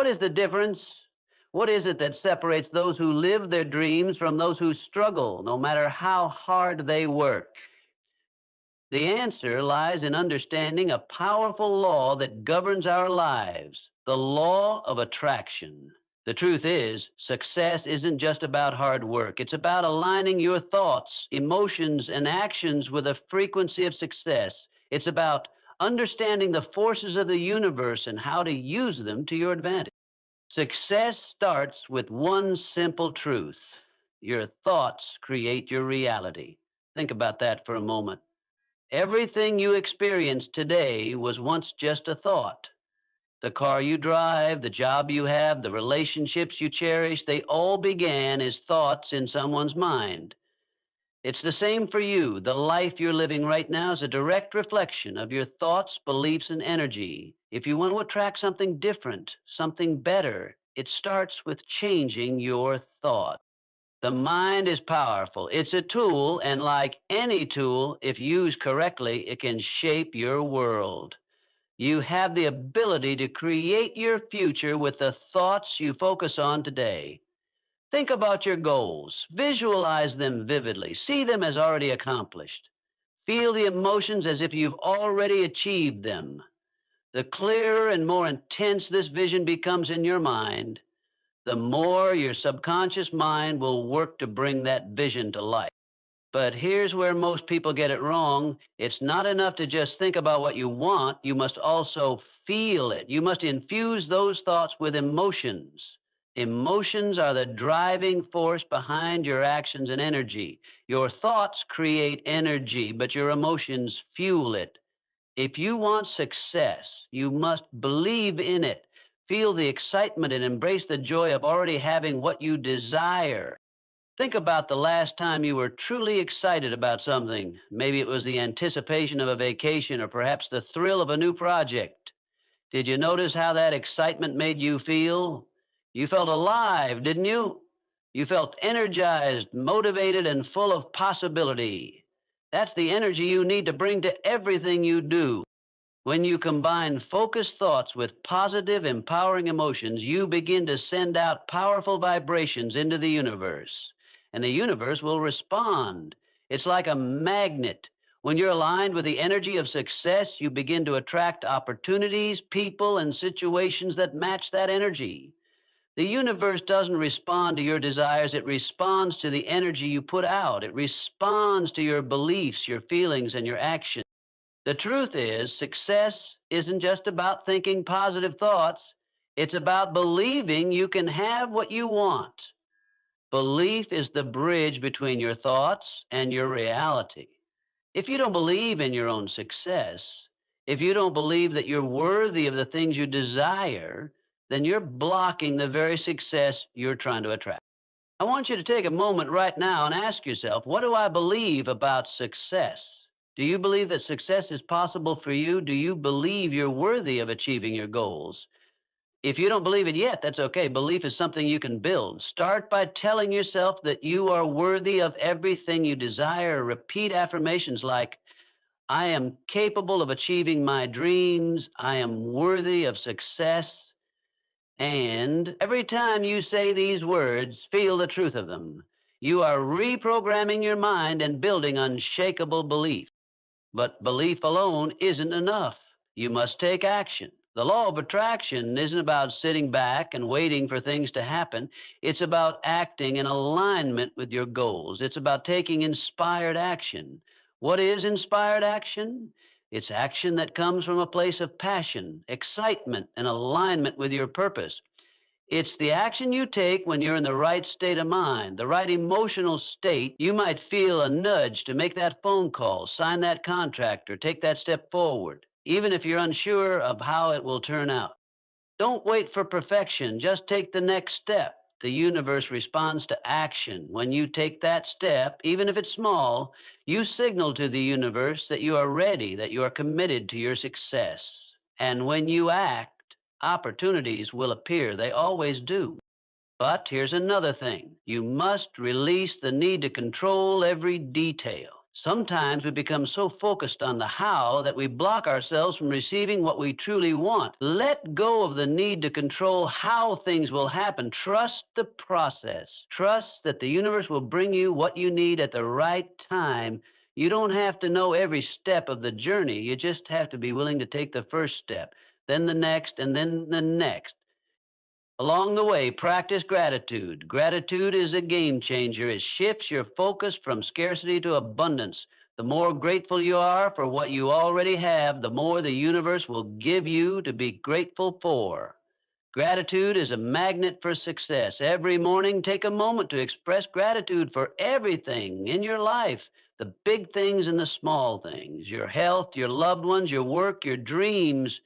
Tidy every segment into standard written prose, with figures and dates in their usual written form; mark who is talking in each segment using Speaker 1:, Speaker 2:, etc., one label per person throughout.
Speaker 1: What is the difference? What is it that separates those who live their dreams from those who struggle, no matter how hard they work? The answer lies in understanding a powerful law that governs our lives, the law of attraction. The truth is, success isn't just about hard work. It's about aligning your thoughts, emotions, and actions with a frequency of success. It's about understanding the forces of the universe and how to use them to your advantage. Success starts with one simple truth. Your thoughts create your reality. Think about that for a moment. Everything you experience today was once just a thought. The car you drive, the job you have, the relationships you cherish, they all began as thoughts in someone's mind. It's the same for you. The life you're living right now is a direct reflection of your thoughts, beliefs, and energy. If you want to attract something different, something better, it starts with changing your thought. The mind is powerful. It's a tool, and like any tool, if used correctly, it can shape your world. You have the ability to create your future with the thoughts you focus on today. Think about your goals. Visualize them vividly. See them as already accomplished. Feel the emotions as if you've already achieved them. The clearer and more intense this vision becomes in your mind, the more your subconscious mind will work to bring that vision to life. But here's where most people get it wrong. It's not enough to just think about what you want. You must also feel it. You must infuse those thoughts with emotions. Emotions are the driving force behind your actions and energy. Your thoughts create energy, but your emotions fuel it. If you want success, you must believe in it. Feel the excitement and embrace the joy of already having what you desire. Think about the last time you were truly excited about something. Maybe it was the anticipation of a vacation or perhaps the thrill of a new project. Did you notice how that excitement made you feel? You felt alive, didn't you? You felt energized, motivated, and full of possibility. That's the energy you need to bring to everything you do. When you combine focused thoughts with positive, empowering emotions, you begin to send out powerful vibrations into the universe, and the universe will respond. It's like a magnet. When you're aligned with the energy of success, you begin to attract opportunities, people, and situations that match that energy. The universe doesn't respond to your desires, it responds to the energy you put out. It responds to your beliefs, your feelings, and your actions. The truth is, success isn't just about thinking positive thoughts. It's about believing you can have what you want. Belief is the bridge between your thoughts and your reality. If you don't believe in your own success, if you don't believe that you're worthy of the things you desire, then you're blocking the very success you're trying to attract. I want you to take a moment right now and ask yourself, what do I believe about success? Do you believe that success is possible for you? Do you believe you're worthy of achieving your goals? If you don't believe it yet, that's okay. Belief is something you can build. Start by telling yourself that you are worthy of everything you desire. Repeat affirmations like, I am capable of achieving my dreams. I am worthy of success. And every time you say these words, feel the truth of them. You are reprogramming your mind and building unshakable belief. But belief alone isn't enough. You must take action. The law of attraction isn't about sitting back and waiting for things to happen. It's about acting in alignment with your goals. It's about taking inspired action. What is inspired action? It's action that comes from a place of passion, excitement, and alignment with your purpose. It's the action you take when you're in the right state of mind, the right emotional state. You might feel a nudge to make that phone call, sign that contract, or take that step forward, even if you're unsure of how it will turn out. Don't wait for perfection. Just take the next step. The universe responds to action. When you take that step, even if it's small, you signal to the universe that you are ready, that you are committed to your success. And when you act, opportunities will appear. They always do. But here's another thing. You must release the need to control every detail. Sometimes we become so focused on the how that we block ourselves from receiving what we truly want. Let go of the need to control how things will happen. Trust the process. Trust that the universe will bring you what you need at the right time. You don't have to know every step of the journey. You just have to be willing to take the first step, then the next, and then the next. Along the way, practice gratitude. Gratitude is a game changer. It shifts your focus from scarcity to abundance. The more grateful you are for what you already have, the more the universe will give you to be grateful for. Gratitude is a magnet for success. Every morning, take a moment to express gratitude for everything in your life, the big things and the small things, your health, your loved ones, your work, your dreams.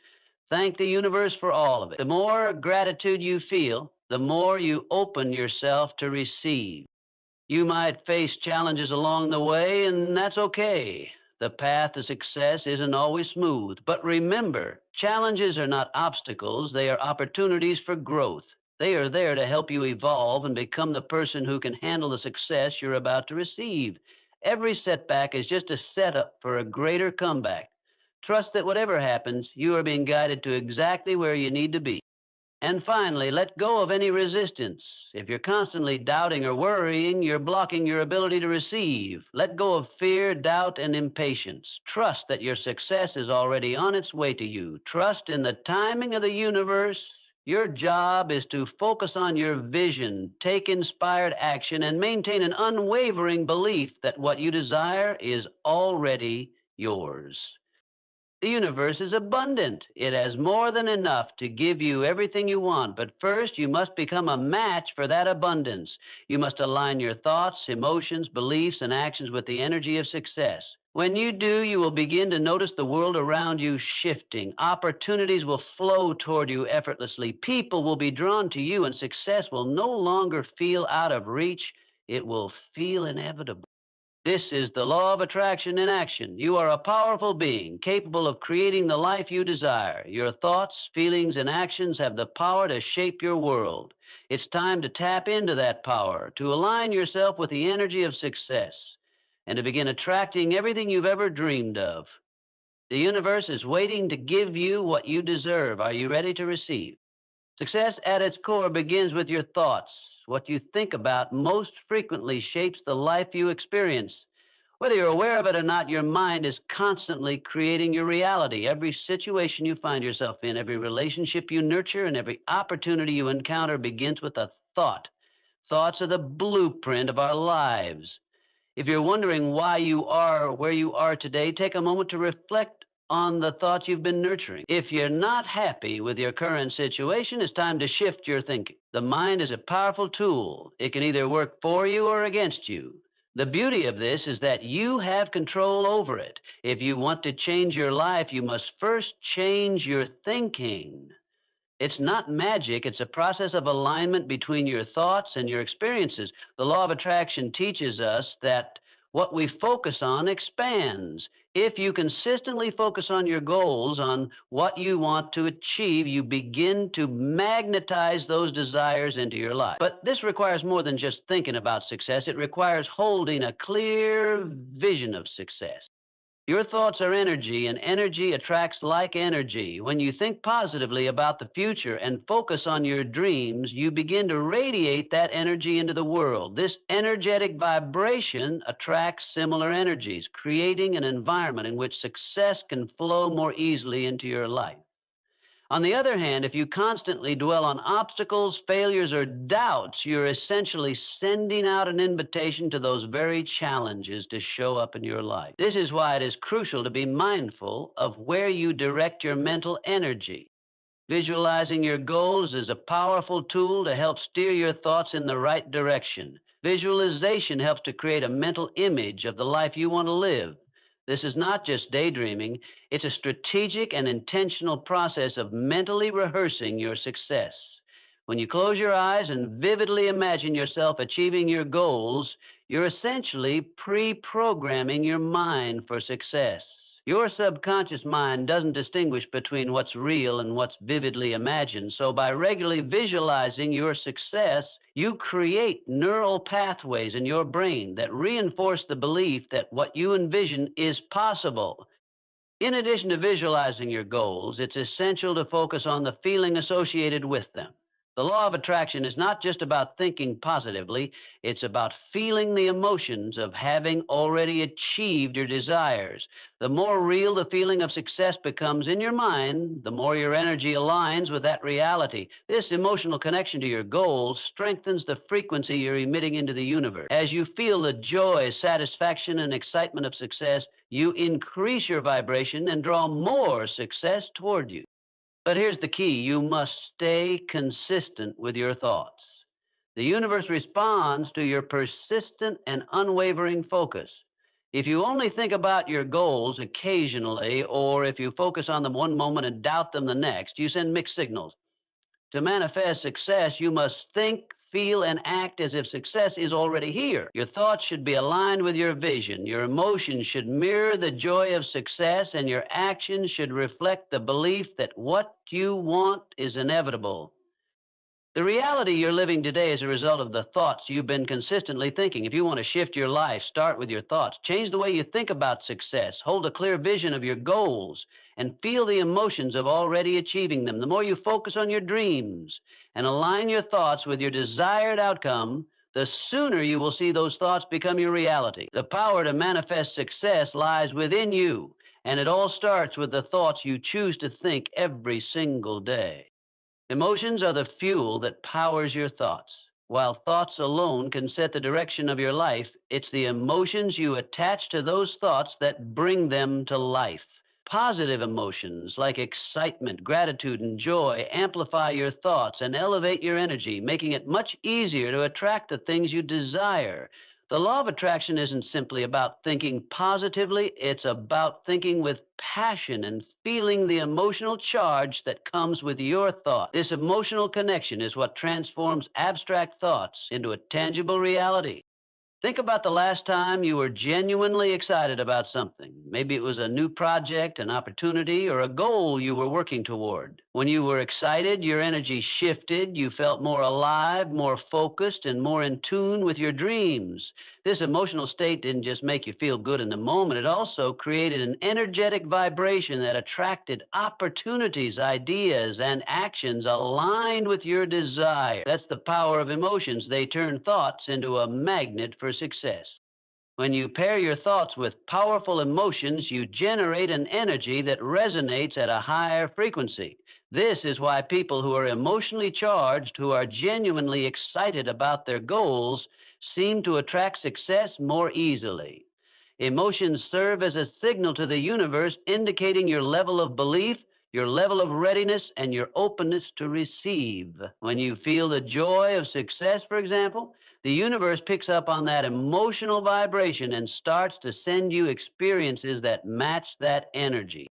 Speaker 1: Thank the universe for all of it. The more gratitude you feel, the more you open yourself to receive. You might face challenges along the way, and that's okay. The path to success isn't always smooth. But remember, challenges are not obstacles, they are opportunities for growth. They are there to help you evolve and become the person who can handle the success you're about to receive. Every setback is just a setup for a greater comeback. Trust that whatever happens, you are being guided to exactly where you need to be. And finally, let go of any resistance. If you're constantly doubting or worrying, you're blocking your ability to receive. Let go of fear, doubt, and impatience. Trust that your success is already on its way to you. Trust in the timing of the universe. Your job is to focus on your vision, take inspired action, and maintain an unwavering belief that what you desire is already yours. The universe is abundant. It has more than enough to give you everything you want. But first, you must become a match for that abundance. You must align your thoughts, emotions, beliefs, and actions with the energy of success. When you do, you will begin to notice the world around you shifting. Opportunities will flow toward you effortlessly. People will be drawn to you, and success will no longer feel out of reach. It will feel inevitable. This is the law of attraction in action. You are a powerful being capable of creating the life you desire. Your thoughts, feelings, and actions have the power to shape your world. It's time to tap into that power, to align yourself with the energy of success, and to begin attracting everything you've ever dreamed of. The universe is waiting to give you what you deserve. Are you ready to receive? Success at its core begins with your thoughts. What you think about most frequently shapes the life you experience. Whether you're aware of it or not, your mind is constantly creating your reality. Every situation you find yourself in, every relationship you nurture, and every opportunity you encounter begins with a thought. Thoughts are the blueprint of our lives. If you're wondering why you are where you are today, take a moment to reflect on the thoughts you've been nurturing. If you're not happy with your current situation, it's time to shift your thinking. The mind is a powerful tool. It can either work for you or against you. The beauty of this is that you have control over it. If you want to change your life, you must first change your thinking. It's not magic, it's a process of alignment between your thoughts and your experiences. The law of attraction teaches us that what we focus on expands. If you consistently focus on your goals, on what you want to achieve, you begin to magnetize those desires into your life. But this requires more than just thinking about success, it requires holding a clear vision of success. Your thoughts are energy, and energy attracts like energy. When you think positively about the future and focus on your dreams, you begin to radiate that energy into the world. This energetic vibration attracts similar energies, creating an environment in which success can flow more easily into your life. On the other hand, if you constantly dwell on obstacles, failures, or doubts, you're essentially sending out an invitation to those very challenges to show up in your life. This is why it is crucial to be mindful of where you direct your mental energy. Visualizing your goals is a powerful tool to help steer your thoughts in the right direction. Visualization helps to create a mental image of the life you want to live. This is not just daydreaming, it's a strategic and intentional process of mentally rehearsing your success. When you close your eyes and vividly imagine yourself achieving your goals, you're essentially pre programming your mind for success. Your subconscious mind doesn't distinguish between what's real and what's vividly imagined. So, by regularly visualizing your success, you create neural pathways in your brain that reinforce the belief that what you envision is possible. In addition to visualizing your goals, it's essential to focus on the feeling associated with them. The law of attraction is not just about thinking positively, it's about feeling the emotions of having already achieved your desires. The more real the feeling of success becomes in your mind, the more your energy aligns with that reality. This emotional connection to your goals strengthens the frequency you're emitting into the universe. As you feel the joy, satisfaction, and excitement of success, you increase your vibration and draw more success toward you. But here's the key: you must stay consistent with your thoughts. The universe responds to your persistent and unwavering focus. If you only think about your goals occasionally, or if you focus on them one moment and doubt them the next, you send mixed signals. To manifest success, you must think, feel, and act as if success is already here. Your thoughts should be aligned with your vision. Your emotions should mirror the joy of success, and your actions should reflect the belief that what you want is inevitable. The reality you're living today is a result of the thoughts you've been consistently thinking. If you want to shift your life, start with your thoughts. Change the way you think about success. Hold a clear vision of your goals and feel the emotions of already achieving them. The more you focus on your dreams and align your thoughts with your desired outcome, the sooner you will see those thoughts become your reality. The power to manifest success lies within you, and it all starts with the thoughts you choose to think every single day. Emotions are the fuel that powers your thoughts. While thoughts alone can set the direction of your life, it's the emotions you attach to those thoughts that bring them to life. Positive emotions like excitement, gratitude, and joy amplify your thoughts and elevate your energy, making it much easier to attract the things you desire. The law of attraction isn't simply about thinking positively, it's about thinking with passion and feeling the emotional charge that comes with your thought. This emotional connection is what transforms abstract thoughts into a tangible reality. Think about the last time you were genuinely excited about something. Maybe it was a new project, an opportunity, or a goal you were working toward. When you were excited, your energy shifted. You felt more alive, more focused, and more in tune with your dreams. This emotional state didn't just make you feel good in the moment, it also created an energetic vibration that attracted opportunities, ideas, and actions aligned with your desire. That's the power of emotions. They turn thoughts into a magnet for success. When you pair your thoughts with powerful emotions, you generate an energy that resonates at a higher frequency. This is why people who are emotionally charged, who are genuinely excited about their goals, seem to attract success more easily. Emotions serve as a signal to the universe indicating your level of belief, your level of readiness, and your openness to receive. When you feel the joy of success, for example, the universe picks up on that emotional vibration and starts to send you experiences that match that energy.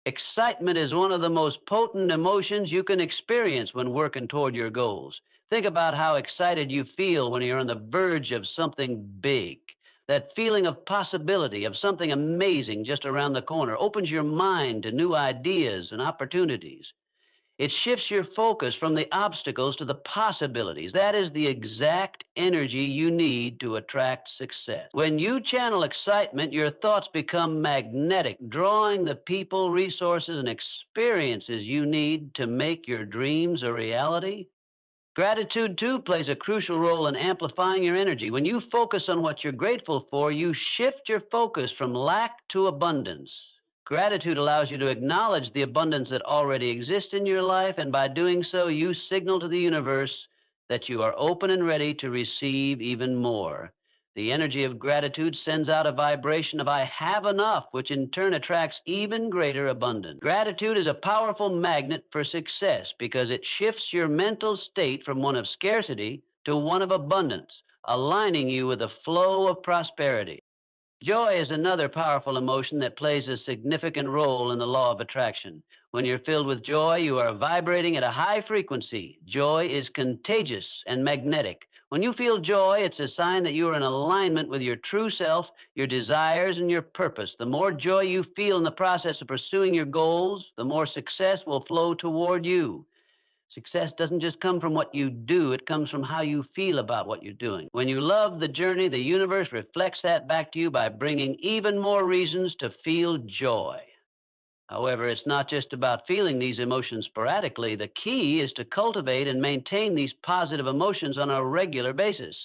Speaker 1: Excitement is one of the most potent emotions you can experience when working toward your goals. Think about how excited you feel when you're on the verge of something big. That feeling of possibility, of something amazing just around the corner, opens your mind to new ideas and opportunities. It shifts your focus from the obstacles to the possibilities. That is the exact energy you need to attract success. When you channel excitement, your thoughts become magnetic, drawing the people, resources, and experiences you need to make your dreams a reality. Gratitude, too, plays a crucial role in amplifying your energy. When you focus on what you're grateful for, you shift your focus from lack to abundance. Gratitude allows you to acknowledge the abundance that already exists in your life, and by doing so, you signal to the universe that you are open and ready to receive even more. The energy of gratitude sends out a vibration of I have enough, which in turn attracts even greater abundance. Gratitude is a powerful magnet for success because it shifts your mental state from one of scarcity to one of abundance, aligning you with the flow of prosperity. Joy is another powerful emotion that plays a significant role in the law of attraction. When you're filled with joy, you are vibrating at a high frequency. Joy is contagious and magnetic. When you feel joy, it's a sign that you are in alignment with your true self, your desires, and your purpose. The more joy you feel in the process of pursuing your goals, the more success will flow toward you. Success doesn't just come from what you do, it comes from how you feel about what you're doing. When you love the journey, the universe reflects that back to you by bringing even more reasons to feel joy. However, it's not just about feeling these emotions sporadically. The key is to cultivate and maintain these positive emotions on a regular basis.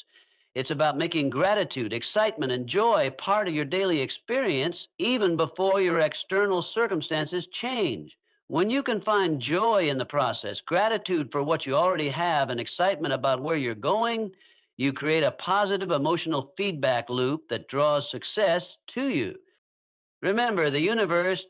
Speaker 1: It's about making gratitude, excitement, and joy part of your daily experience even before your external circumstances change. When you can find joy in the process, gratitude for what you already have, and excitement about where you're going, you create a positive emotional feedback loop that draws success to you. Remember, the universe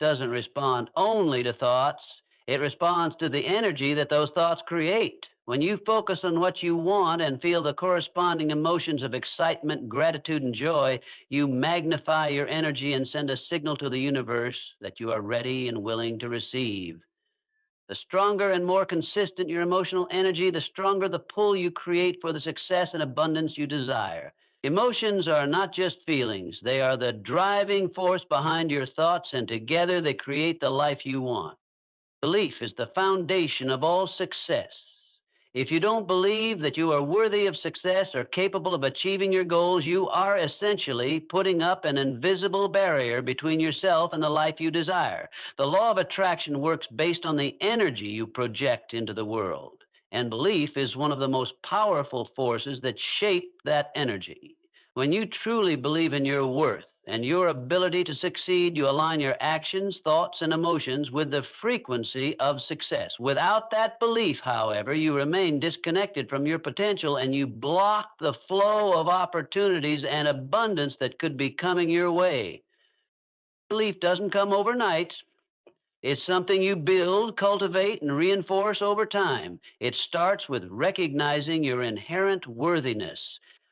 Speaker 1: doesn't respond only to thoughts, it responds to the energy that those thoughts create. When you focus on what you want and feel the corresponding emotions of excitement, gratitude, and joy, you magnify your energy and send a signal to the universe that you are ready and willing to receive. The stronger and more consistent your emotional energy, the stronger the pull you create for the success and abundance you desire. Emotions are not just feelings, they are the driving force behind your thoughts, and together they create the life you want. Belief is the foundation of all success. If you don't believe that you are worthy of success or capable of achieving your goals, you are essentially putting up an invisible barrier between yourself and the life you desire. The law of attraction works based on the energy you project into the world, and belief is one of the most powerful forces that shape that energy. When you truly believe in your worth and your ability to succeed, you align your actions, thoughts, and emotions with the frequency of success. Without that belief, however, you remain disconnected from your potential and you block the flow of opportunities and abundance that could be coming your way. Belief doesn't come overnight. It's something you build, cultivate, and reinforce over time. It starts with recognizing your inherent worthiness.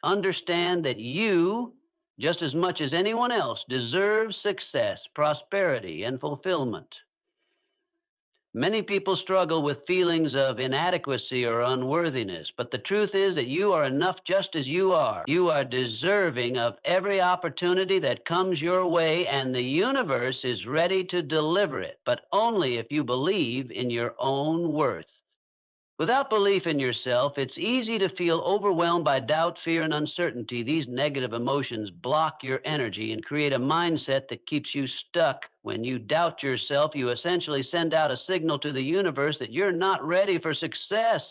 Speaker 1: Understand that you, just as much as anyone else, deserve success, prosperity, and fulfillment. Many people struggle with feelings of inadequacy or unworthiness, but the truth is that you are enough just as you are. You are deserving of every opportunity that comes your way, and the universe is ready to deliver it, but only if you believe in your own worth. Without belief in yourself, it's easy to feel overwhelmed by doubt, fear, and uncertainty. These negative emotions block your energy and create a mindset that keeps you stuck. When you doubt yourself, you essentially send out a signal to the universe that you're not ready for success.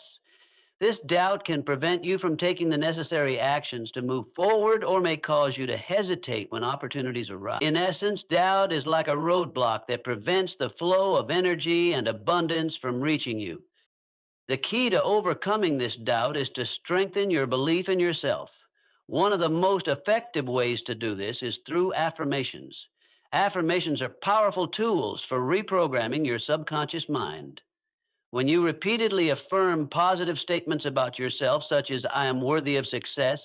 Speaker 1: This doubt can prevent you from taking the necessary actions to move forward or may cause you to hesitate when opportunities arise. In essence, doubt is like a roadblock that prevents the flow of energy and abundance from reaching you. The key to overcoming this doubt is to strengthen your belief in yourself. One of the most effective ways to do this is through affirmations. Affirmations are powerful tools for reprogramming your subconscious mind. When you repeatedly affirm positive statements about yourself, such as, I am worthy of success,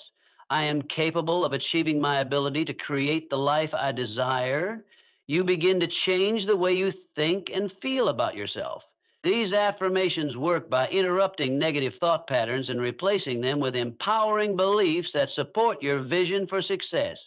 Speaker 1: I am capable of achieving my ability to create the life I desire, you begin to change the way you think and feel about yourself. These affirmations work by interrupting negative thought patterns and replacing them with empowering beliefs that support your vision for success.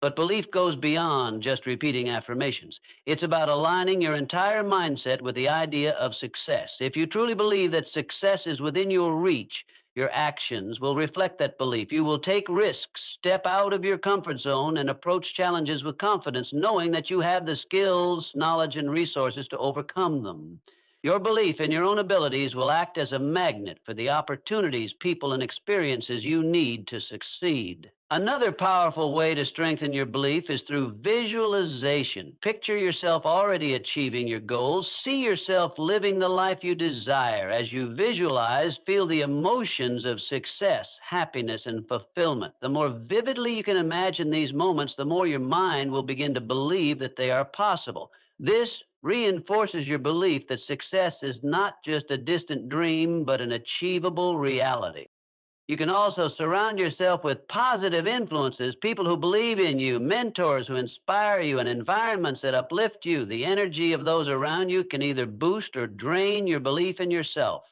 Speaker 1: But belief goes beyond just repeating affirmations. It's about aligning your entire mindset with the idea of success. If you truly believe that success is within your reach, your actions will reflect that belief. You will take risks, step out of your comfort zone, and approach challenges with confidence, knowing that you have the skills, knowledge, and resources to overcome them. Your belief in your own abilities will act as a magnet for the opportunities, people, and experiences you need to succeed. Another powerful way to strengthen your belief is through visualization. Picture yourself already achieving your goals. See yourself living the life you desire. As you visualize, feel the emotions of success, happiness, and fulfillment. The more vividly you can imagine these moments, the more your mind will begin to believe that they are possible. This reinforces your belief that success is not just a distant dream, but an achievable reality. You can also surround yourself with positive influences, people who believe in you, mentors who inspire you, and environments that uplift you. The energy of those around you can either boost or drain your belief in yourself.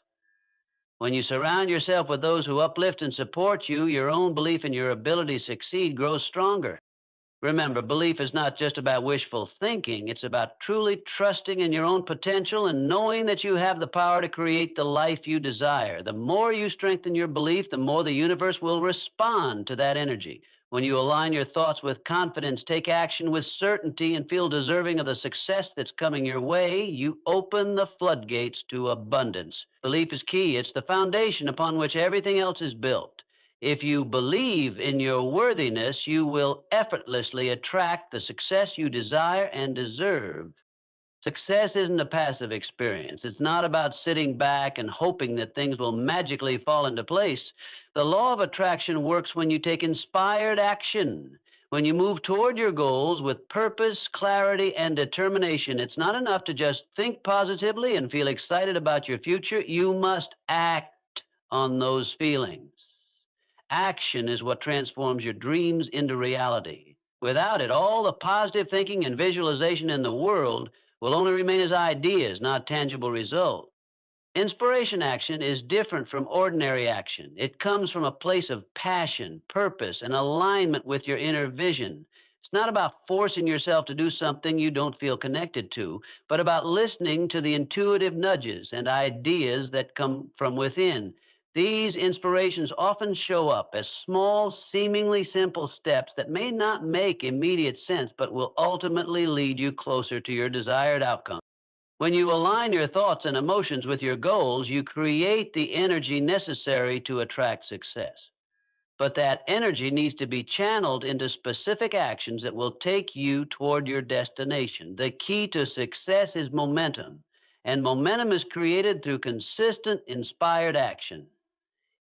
Speaker 1: When you surround yourself with those who uplift and support you, your own belief in your ability to succeed grows stronger. Remember, belief is not just about wishful thinking, it's about truly trusting in your own potential and knowing that you have the power to create the life you desire. The more you strengthen your belief, the more the universe will respond to that energy. When you align your thoughts with confidence, take action with certainty, and feel deserving of the success that's coming your way, you open the floodgates to abundance. Belief is key, it's the foundation upon which everything else is built. If you believe in your worthiness, you will effortlessly attract the success you desire and deserve. Success isn't a passive experience. It's not about sitting back and hoping that things will magically fall into place. The law of attraction works when you take inspired action. When you move toward your goals with purpose, clarity, and determination, it's not enough to just think positively and feel excited about your future. You must act on those feelings. Action is what transforms your dreams into reality. Without it, all the positive thinking and visualization in the world will only remain as ideas, not tangible results. Inspiration action is different from ordinary action. It comes from a place of passion, purpose, and alignment with your inner vision. It's not about forcing yourself to do something you don't feel connected to, but about listening to the intuitive nudges and ideas that come from within. These inspirations often show up as small, seemingly simple steps that may not make immediate sense, but will ultimately lead you closer to your desired outcome. When you align your thoughts and emotions with your goals, you create the energy necessary to attract success. But that energy needs to be channeled into specific actions that will take you toward your destination. The key to success is momentum, and momentum is created through consistent, inspired action.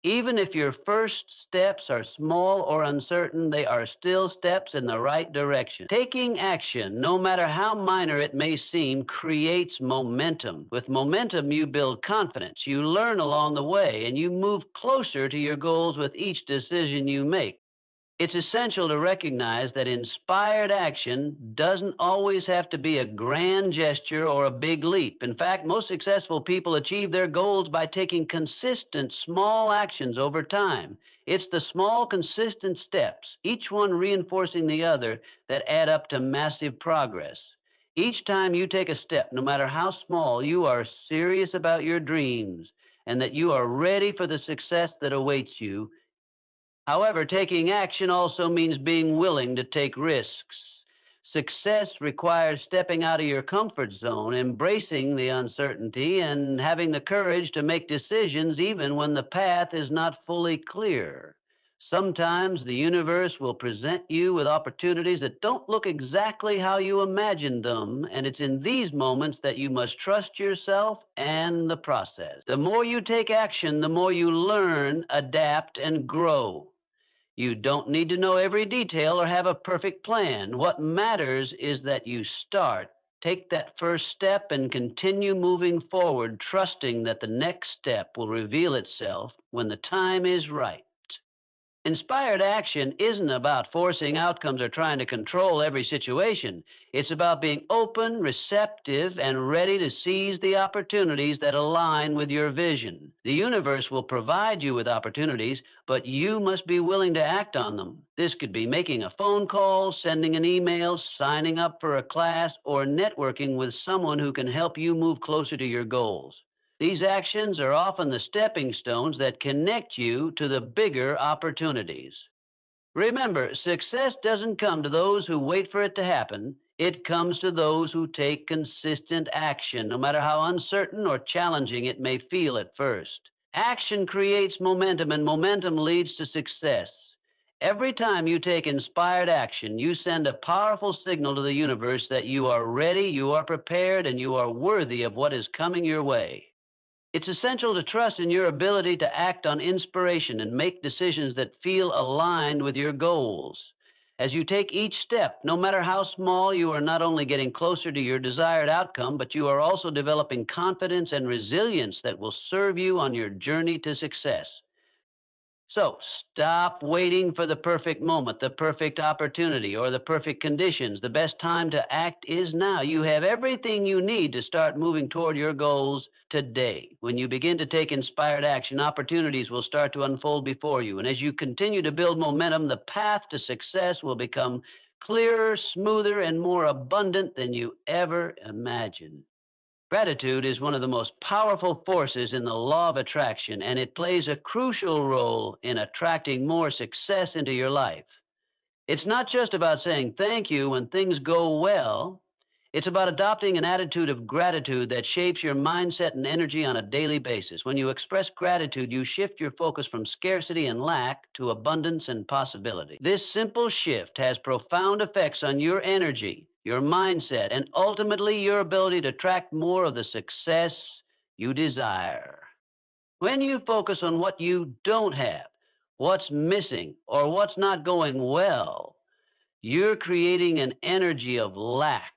Speaker 1: Even if your first steps are small or uncertain, they are still steps in the right direction. Taking action, no matter how minor it may seem, creates momentum. With momentum, you build confidence, you learn along the way, and you move closer to your goals with each decision you make. It's essential to recognize that inspired action doesn't always have to be a grand gesture or a big leap. In fact, most successful people achieve their goals by taking consistent small actions over time. It's the small, consistent steps, each one reinforcing the other, that add up to massive progress. Each time you take a step, no matter how small, you are serious about your dreams and that you are ready for the success that awaits you. However, taking action also means being willing to take risks. Success requires stepping out of your comfort zone, embracing the uncertainty, and having the courage to make decisions even when the path is not fully clear. Sometimes the universe will present you with opportunities that don't look exactly how you imagined them, and it's in these moments that you must trust yourself and the process. The more you take action, the more you learn, adapt, and grow. You don't need to know every detail or have a perfect plan. What matters is that you start, take that first step, and continue moving forward, trusting that the next step will reveal itself when the time is right. Inspired action isn't about forcing outcomes or trying to control every situation. It's about being open, receptive, and ready to seize the opportunities that align with your vision. The universe will provide you with opportunities, but you must be willing to act on them. This could be making a phone call, sending an email, signing up for a class, or networking with someone who can help you move closer to your goals. These actions are often the stepping stones that connect you to the bigger opportunities. Remember, success doesn't come to those who wait for it to happen. It comes to those who take consistent action, no matter how uncertain or challenging it may feel at first. Action creates momentum, and momentum leads to success. Every time you take inspired action, you send a powerful signal to the universe that you are ready, you are prepared, and you are worthy of what is coming your way. It's essential to trust in your ability to act on inspiration and make decisions that feel aligned with your goals. As you take each step, no matter how small, you are not only getting closer to your desired outcome, but you are also developing confidence and resilience that will serve you on your journey to success. So stop waiting for the perfect moment, the perfect opportunity, or the perfect conditions. The best time to act is now. You have everything you need to start moving toward your goals today. When you begin to take inspired action, opportunities will start to unfold before you. And as you continue to build momentum, the path to success will become clearer, smoother, and more abundant than you ever imagined. Gratitude is one of the most powerful forces in the law of attraction, and it plays a crucial role in attracting more success into your life. It's not just about saying thank you when things go well. It's about adopting an attitude of gratitude that shapes your mindset and energy on a daily basis. When you express gratitude, you shift your focus from scarcity and lack to abundance and possibility. This simple shift has profound effects on your energy, your mindset, and ultimately your ability to attract more of the success you desire. When you focus on what you don't have, what's missing, or what's not going well, you're creating an energy of lack.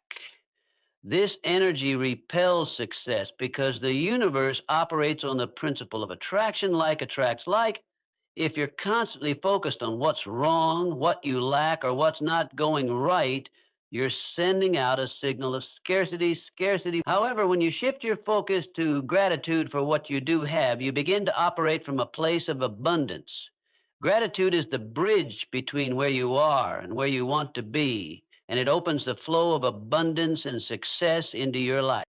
Speaker 1: This energy repels success because the universe operates on the principle of attraction. Like attracts like. If you're constantly focused on what's wrong, what you lack, or what's not going right, you're sending out a signal of scarcity, scarcity. However, when you shift your focus to gratitude for what you do have, you begin to operate from a place of abundance. Gratitude is the bridge between where you are and where you want to be, and it opens the flow of abundance and success into your life.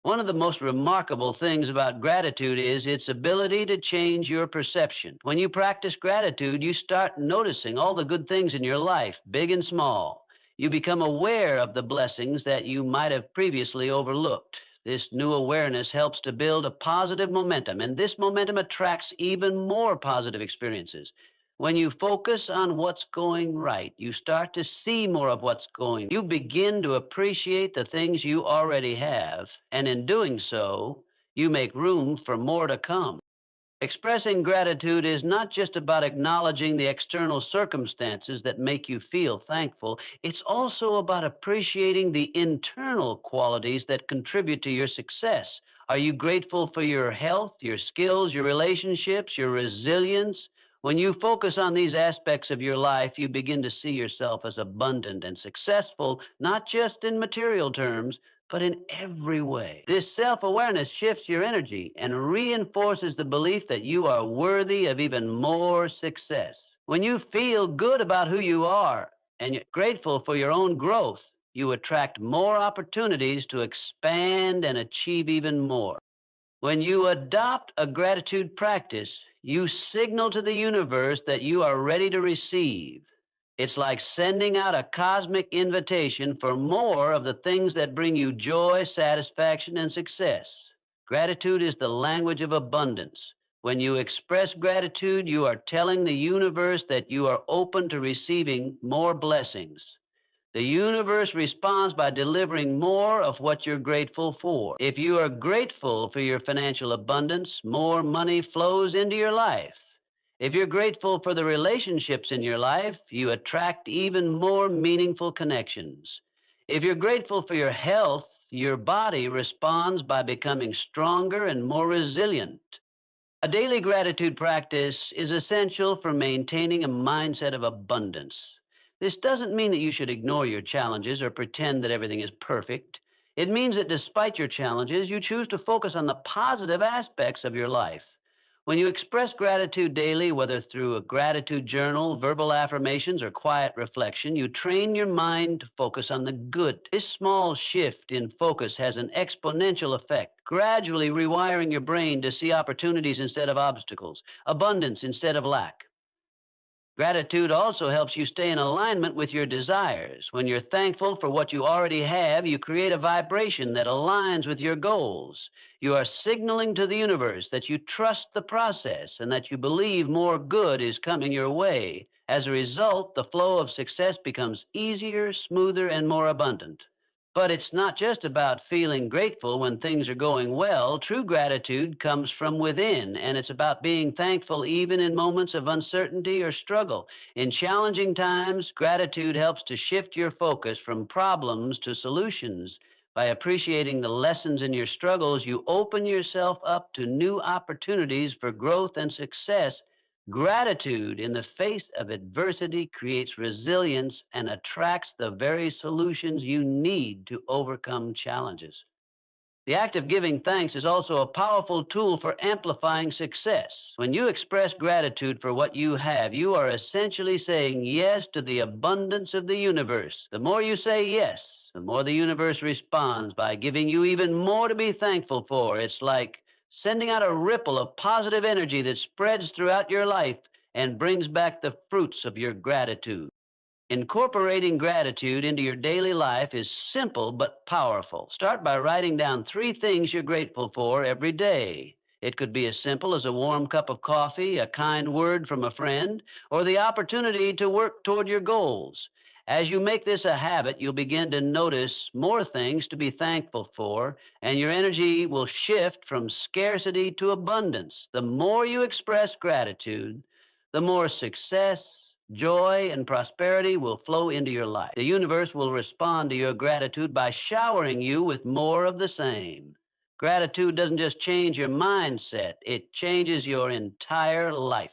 Speaker 1: One of the most remarkable things about gratitude is its ability to change your perception. When you practice gratitude, you start noticing all the good things in your life, big and small. You become aware of the blessings that you might have previously overlooked. This new awareness helps to build a positive momentum, and this momentum attracts even more positive experiences. When you focus on what's going right, you start to see more of what's going. You begin to appreciate the things you already have, and in doing so, you make room for more to come. Expressing gratitude is not just about acknowledging the external circumstances that make you feel thankful. It's also about appreciating the internal qualities that contribute to your success. Are you grateful for your health, your skills, your relationships, your resilience? When you focus on these aspects of your life, you begin to see yourself as abundant and successful, not just in material terms, but in every way. This self awareness shifts your energy and reinforces the belief that you are worthy of even more success. When you feel good about who you are and you're grateful for your own growth, you attract more opportunities to expand and achieve even more. When you adopt a gratitude practice, you signal to the universe that you are ready to receive. It's like sending out a cosmic invitation for more of the things that bring you joy, satisfaction, and success. Gratitude is the language of abundance. When you express gratitude, you are telling the universe that you are open to receiving more blessings. The universe responds by delivering more of what you're grateful for. If you are grateful for your financial abundance, more money flows into your life. If you're grateful for the relationships in your life, you attract even more meaningful connections. If you're grateful for your health, your body responds by becoming stronger and more resilient. A daily gratitude practice is essential for maintaining a mindset of abundance. This doesn't mean that you should ignore your challenges or pretend that everything is perfect. It means that despite your challenges, you choose to focus on the positive aspects of your life. When you express gratitude daily, whether through a gratitude journal, verbal affirmations, or quiet reflection, you train your mind to focus on the good. This small shift in focus has an exponential effect, gradually rewiring your brain to see opportunities instead of obstacles, abundance instead of lack. Gratitude also helps you stay in alignment with your desires. When you're thankful for what you already have, you create a vibration that aligns with your goals. You are signaling to the universe that you trust the process and that you believe more good is coming your way. As a result, the flow of success becomes easier, smoother, and more abundant. But it's not just about feeling grateful when things are going well. True gratitude comes from within, and it's about being thankful even in moments of uncertainty or struggle. In challenging times, gratitude helps to shift your focus from problems to solutions. By appreciating the lessons in your struggles, you open yourself up to new opportunities for growth and success Gratitude in the face of adversity creates resilience and attracts the very solutions you need to overcome challenges. The act of giving thanks is also a powerful tool for amplifying success. When you express gratitude for what you have, you are essentially saying yes to the abundance of the universe. The more you say yes, the more the universe responds by giving you even more to be thankful for. It's like sending out a ripple of positive energy that spreads throughout your life and brings back the fruits of your gratitude. Incorporating gratitude into your daily life is simple but powerful. Start by writing down 3 things you're grateful for every day. It could be as simple as a warm cup of coffee, a kind word from a friend, or the opportunity to work toward your goals. As you make this a habit, you'll begin to notice more things to be thankful for, and your energy will shift from scarcity to abundance. The more you express gratitude, the more success, joy, and prosperity will flow into your life. The universe will respond to your gratitude by showering you with more of the same. Gratitude doesn't just change your mindset, it changes your entire life.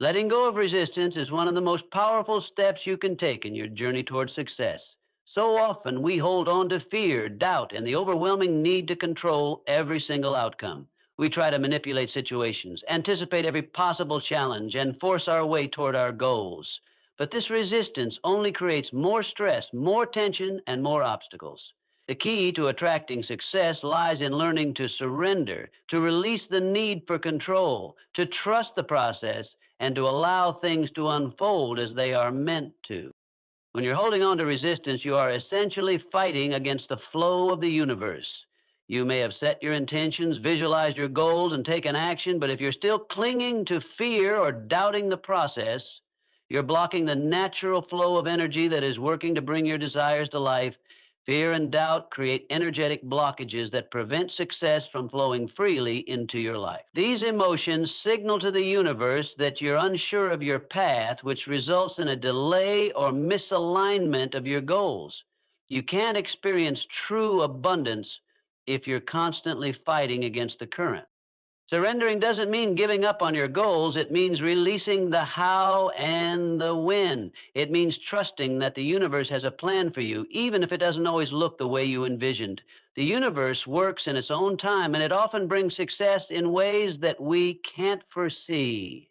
Speaker 1: Letting go of resistance is one of the most powerful steps you can take in your journey toward success. So often we hold on to fear, doubt, and the overwhelming need to control every single outcome. We try to manipulate situations, anticipate every possible challenge, and force our way toward our goals. But this resistance only creates more stress, more tension, and more obstacles. The key to attracting success lies in learning to surrender, to release the need for control, to trust the process, and to allow things to unfold as they are meant to. When you're holding on to resistance, you are essentially fighting against the flow of the universe. You may have set your intentions, visualized your goals, and taken action, but if you're still clinging to fear or doubting the process, you're blocking the natural flow of energy that is working to bring your desires to life. Fear and doubt create energetic blockages that prevent success from flowing freely into your life. These emotions signal to the universe that you're unsure of your path, which results in a delay or misalignment of your goals. You can't experience true abundance if you're constantly fighting against the current. Surrendering doesn't mean giving up on your goals. It means releasing the how and the when. It means trusting that the universe has a plan for you, even if it doesn't always look the way you envisioned. The universe works in its own time, and it often brings success in ways that we can't foresee.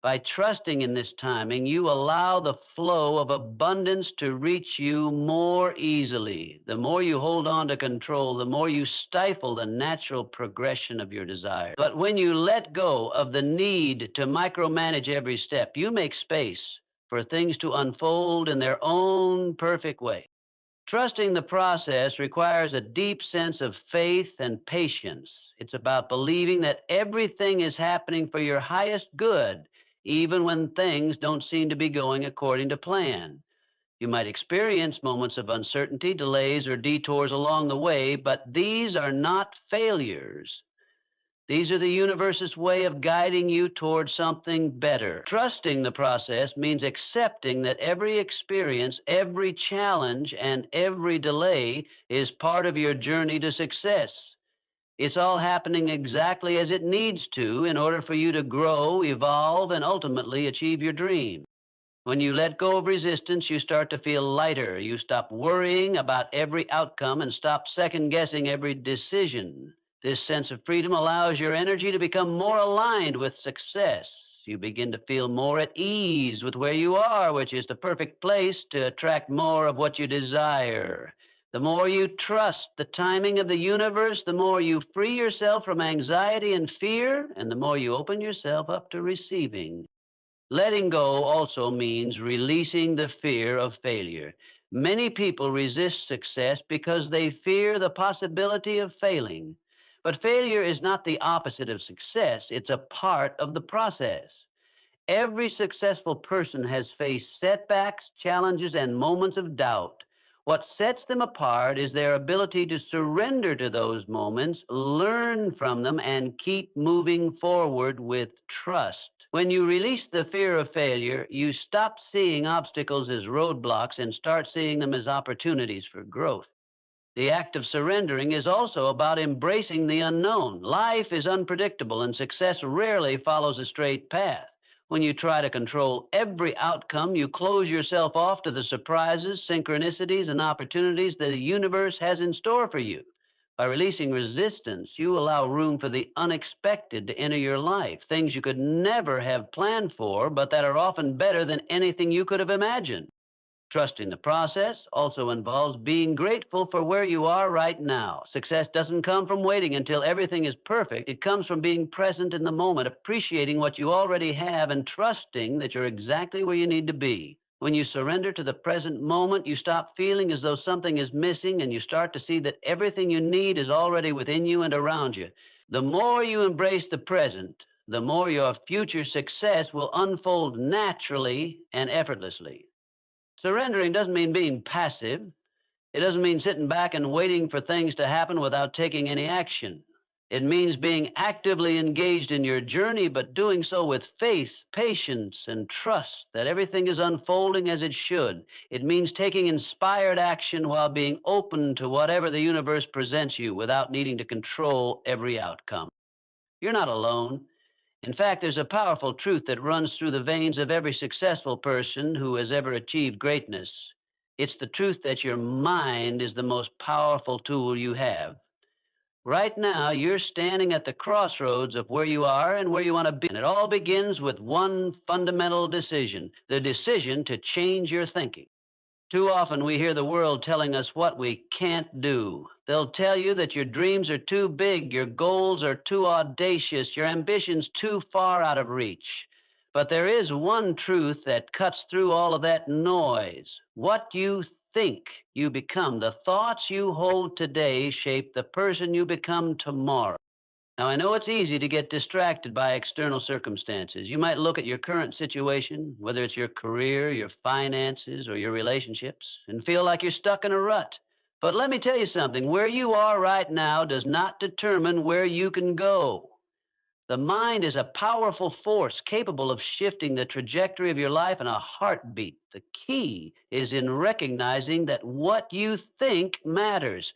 Speaker 1: By trusting in this timing, you allow the flow of abundance to reach you more easily. The more you hold on to control, the more you stifle the natural progression of your desires. But when you let go of the need to micromanage every step, you make space for things to unfold in their own perfect way. Trusting the process requires a deep sense of faith and patience. It's about believing that everything is happening for your highest good, even when things don't seem to be going according to plan. You might experience moments of uncertainty, delays, or detours along the way, but these are not failures. These are the universe's way of guiding you towards something better. Trusting the process means accepting that every experience, every challenge, and every delay is part of your journey to success. It's all happening exactly as it needs to in order for you to grow, evolve, and ultimately achieve your dream. When you let go of resistance, you start to feel lighter. You stop worrying about every outcome and stop second guessing every decision. This sense of freedom allows your energy to become more aligned with success. You begin to feel more at ease with where you are, which is the perfect place to attract more of what you desire. The more you trust the timing of the universe, the more you free yourself from anxiety and fear, and the more you open yourself up to receiving. Letting go also means releasing the fear of failure. Many people resist success because they fear the possibility of failing. But failure is not the opposite of success, it's a part of the process. Every successful person has faced setbacks, challenges, and moments of doubt. What sets them apart is their ability to surrender to those moments, learn from them, and keep moving forward with trust. When you release the fear of failure, you stop seeing obstacles as roadblocks and start seeing them as opportunities for growth. The act of surrendering is also about embracing the unknown. Life is unpredictable and success rarely follows a straight path. When you try to control every outcome, you close yourself off to the surprises, synchronicities, and opportunities that the universe has in store for you. By releasing resistance, you allow room for the unexpected to enter your life, things you could never have planned for, but that are often better than anything you could have imagined. Trusting the process also involves being grateful for where you are right now. Success doesn't come from waiting until everything is perfect. It comes from being present in the moment, appreciating what you already have, and trusting that you're exactly where you need to be. When you surrender to the present moment, you stop feeling as though something is missing and you start to see that everything you need is already within you and around you. The more you embrace the present, the more your future success will unfold naturally and effortlessly. Surrendering doesn't mean being passive. It doesn't mean sitting back and waiting for things to happen without taking any action. It means being actively engaged in your journey, but doing so with faith, patience, and trust that everything is unfolding as it should. It means taking inspired action while being open to whatever the universe presents you without needing to control every outcome. You're not alone. In fact, there's a powerful truth that runs through the veins of every successful person who has ever achieved greatness. It's the truth that your mind is the most powerful tool you have. Right now, you're standing at the crossroads of where you are and where you want to be. And it all begins with one fundamental decision, the decision to change your thinking. Too often we hear the world telling us what we can't do. They'll tell you that your dreams are too big, your goals are too audacious, your ambitions too far out of reach. But there is one truth that cuts through all of that noise. What you think you become, the thoughts you hold today shape the person you become tomorrow. Now, I know it's easy to get distracted by external circumstances. You might look at your current situation, whether it's your career, your finances, or your relationships, and feel like you're stuck in a rut. But let me tell you something, where you are right now does not determine where you can go. The mind is a powerful force capable of shifting the trajectory of your life in a heartbeat. The key is in recognizing that what you think matters.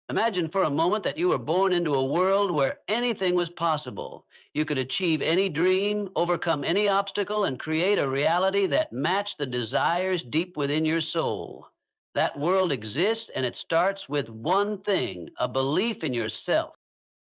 Speaker 1: Imagine for a moment that you were born into a world where anything was possible. You could achieve any dream, overcome any obstacle, and create a reality that matched the desires deep within your soul. That world exists, and it starts with one thing, a belief in yourself.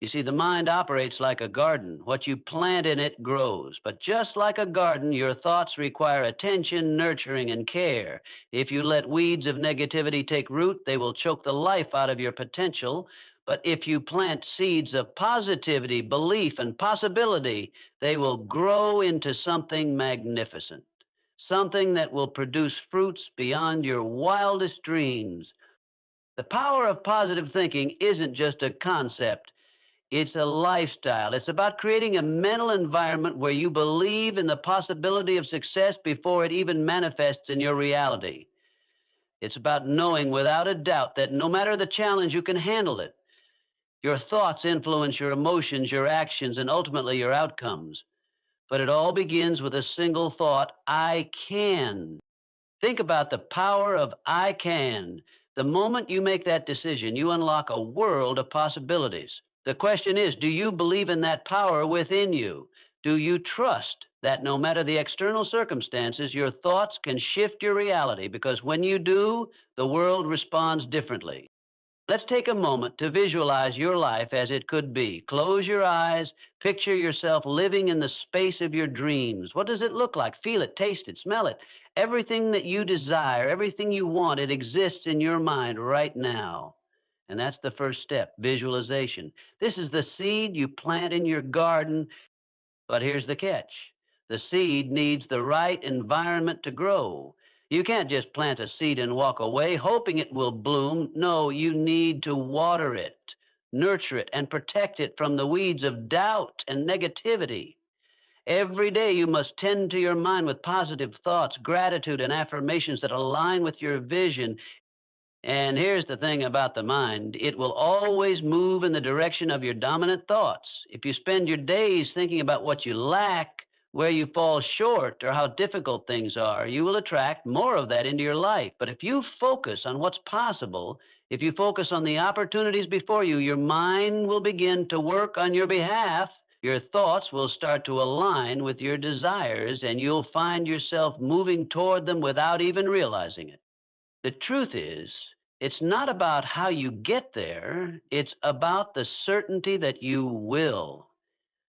Speaker 1: You see, the mind operates like a garden. What you plant in it grows. But just like a garden, your thoughts require attention, nurturing, and care. If you let weeds of negativity take root, they will choke the life out of your potential. But if you plant seeds of positivity, belief, and possibility, they will grow into something magnificent, something that will produce fruits beyond your wildest dreams. The power of positive thinking isn't just a concept. It's a lifestyle. It's about creating a mental environment where you believe in the possibility of success before it even manifests in your reality. It's about knowing without a doubt that no matter the challenge, you can handle it. Your thoughts influence your emotions, your actions, and ultimately your outcomes. But it all begins with a single thought, I can. Think about the power of I can. The moment you make that decision, you unlock a world of possibilities. The question is, do you believe in that power within you? Do you trust that no matter the external circumstances, your thoughts can shift your reality? Because when you do, the world responds differently. Let's take a moment to visualize your life as it could be. Close your eyes, picture yourself living in the space of your dreams. What does it look like? Feel it, taste it, smell it. Everything that you desire, everything you want, it exists in your mind right now. And that's the first step, visualization. This is the seed you plant in your garden, but here's the catch. The seed needs the right environment to grow. You can't just plant a seed and walk away hoping it will bloom. No, you need to water it, nurture it, and protect it from the weeds of doubt and negativity. Every day you must tend to your mind with positive thoughts, gratitude, and affirmations that align with your vision. And here's the thing about the mind, it will always move in the direction of your dominant thoughts. If you spend your days thinking about what you lack, where you fall short, or how difficult things are, you will attract more of that into your life. But if you focus on what's possible, if you focus on the opportunities before you, your mind will begin to work on your behalf. Your thoughts will start to align with your desires, and you'll find yourself moving toward them without even realizing it. The truth is, it's not about how you get there, it's about the certainty that you will.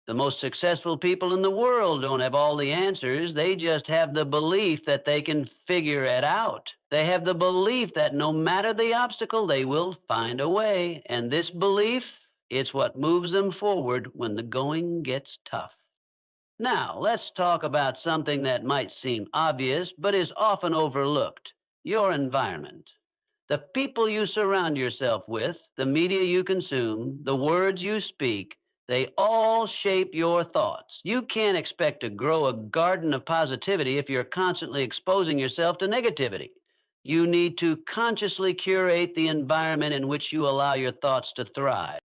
Speaker 1: The most successful people in the world don't have all the answers. They just have the belief that they can figure it out. They have the belief that no matter the obstacle, they will find a way. And this belief, it's what moves them forward when the going gets tough. Now, let's talk about something that might seem obvious, but is often overlooked: your environment. The people you surround yourself with, the media you consume, the words you speak, they all shape your thoughts. You can't expect to grow a garden of positivity if you're constantly exposing yourself to negativity. You need to consciously curate the environment in which you allow your thoughts to thrive.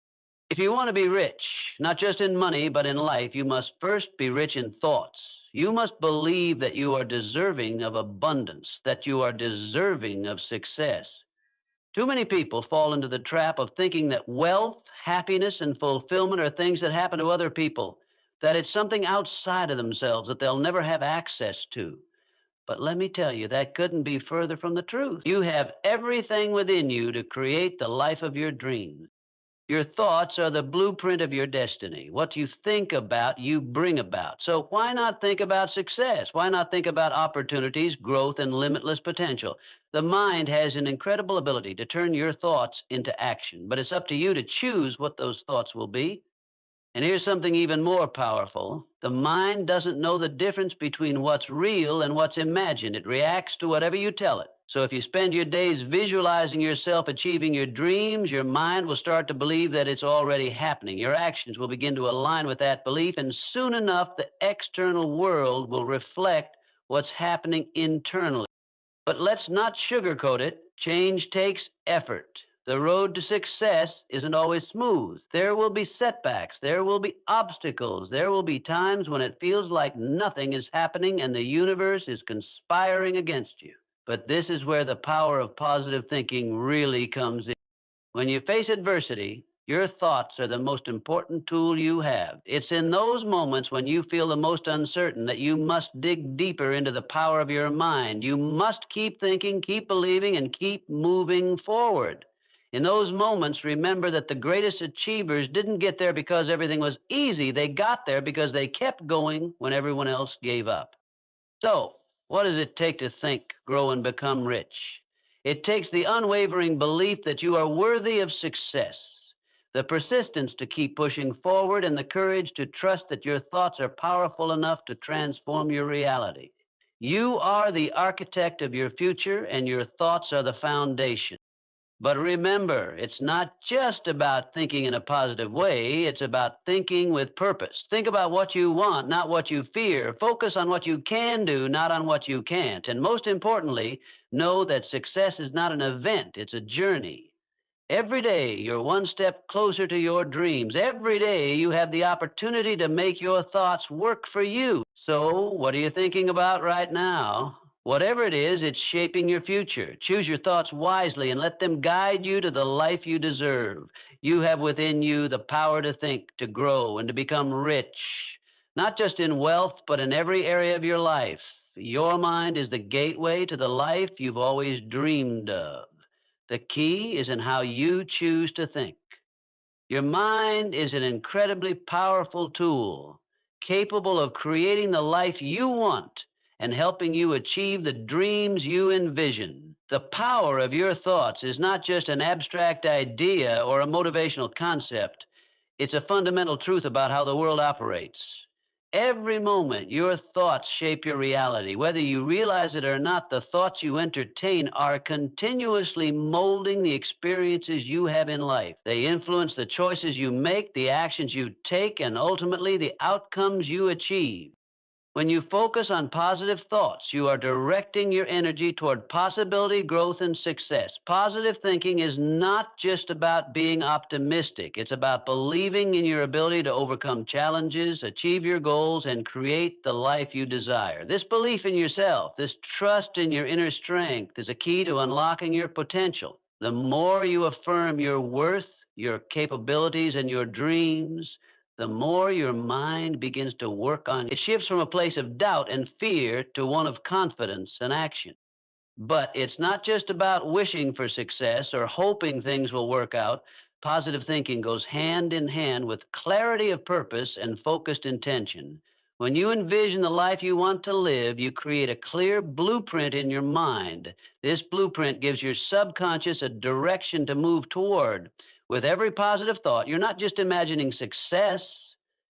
Speaker 1: If you want to be rich, not just in money, but in life, you must first be rich in thoughts. You must believe that you are deserving of abundance, that you are deserving of success. Too many people fall into the trap of thinking that wealth, happiness, and fulfillment are things that happen to other people, that it's something outside of themselves that they'll never have access to. But let me tell you, that couldn't be further from the truth. You have everything within you to create the life of your dreams. Your thoughts are the blueprint of your destiny. What you think about, you bring about. So why not think about success? Why not think about opportunities, growth, and limitless potential? The mind has an incredible ability to turn your thoughts into action, but it's up to you to choose what those thoughts will be. And here's something even more powerful: the mind doesn't know the difference between what's real and what's imagined. It reacts to whatever you tell it. So if you spend your days visualizing yourself achieving your dreams, your mind will start to believe that it's already happening. Your actions will begin to align with that belief, and soon enough, the external world will reflect what's happening internally. But let's not sugarcoat it. Change takes effort. The road to success isn't always smooth. There will be setbacks. There will be obstacles. There will be times when it feels like nothing is happening and the universe is conspiring against you. But this is where the power of positive thinking really comes in. When you face adversity, your thoughts are the most important tool you have. It's in those moments when you feel the most uncertain that you must dig deeper into the power of your mind. You must keep thinking, keep believing, and keep moving forward. In those moments, remember that the greatest achievers didn't get there because everything was easy. They got there because they kept going when everyone else gave up. So, what does it take to think, grow, and become rich? It takes the unwavering belief that you are worthy of success, the persistence to keep pushing forward, and the courage to trust that your thoughts are powerful enough to transform your reality. You are the architect of your future, and your thoughts are the foundation. But remember, it's not just about thinking in a positive way. It's about thinking with purpose. Think about what you want, not what you fear. Focus on what you can do, not on what you can't. And most importantly, know that success is not an event, it's a journey. Every day, you're one step closer to your dreams. Every day, you have the opportunity to make your thoughts work for you. So, what are you thinking about right now? Whatever it is, it's shaping your future. Choose your thoughts wisely and let them guide you to the life you deserve. You have within you the power to think, to grow, and to become rich, not just in wealth, but in every area of your life. Your mind is the gateway to the life you've always dreamed of. The key is in how you choose to think. Your mind is an incredibly powerful tool, capable of creating the life you want and helping you achieve the dreams you envision. The power of your thoughts is not just an abstract idea or a motivational concept, it's a fundamental truth about how the world operates. Every moment, your thoughts shape your reality. Whether you realize it or not, the thoughts you entertain are continuously molding the experiences you have in life. They influence the choices you make, the actions you take, and ultimately the outcomes you achieve. When you focus on positive thoughts, you are directing your energy toward possibility, growth, and success. Positive thinking is not just about being optimistic. It's about believing in your ability to overcome challenges, achieve your goals, and create the life you desire. This belief in yourself, this trust in your inner strength is a key to unlocking your potential. The more you affirm your worth, your capabilities, and your dreams, the more your mind begins to work on it. It shifts from a place of doubt and fear to one of confidence and action. But it's not just about wishing for success or hoping things will work out. Positive thinking goes hand in hand with clarity of purpose and focused intention. When you envision the life you want to live, you create a clear blueprint in your mind. This blueprint gives your subconscious a direction to move toward. With every positive thought, you're not just imagining success,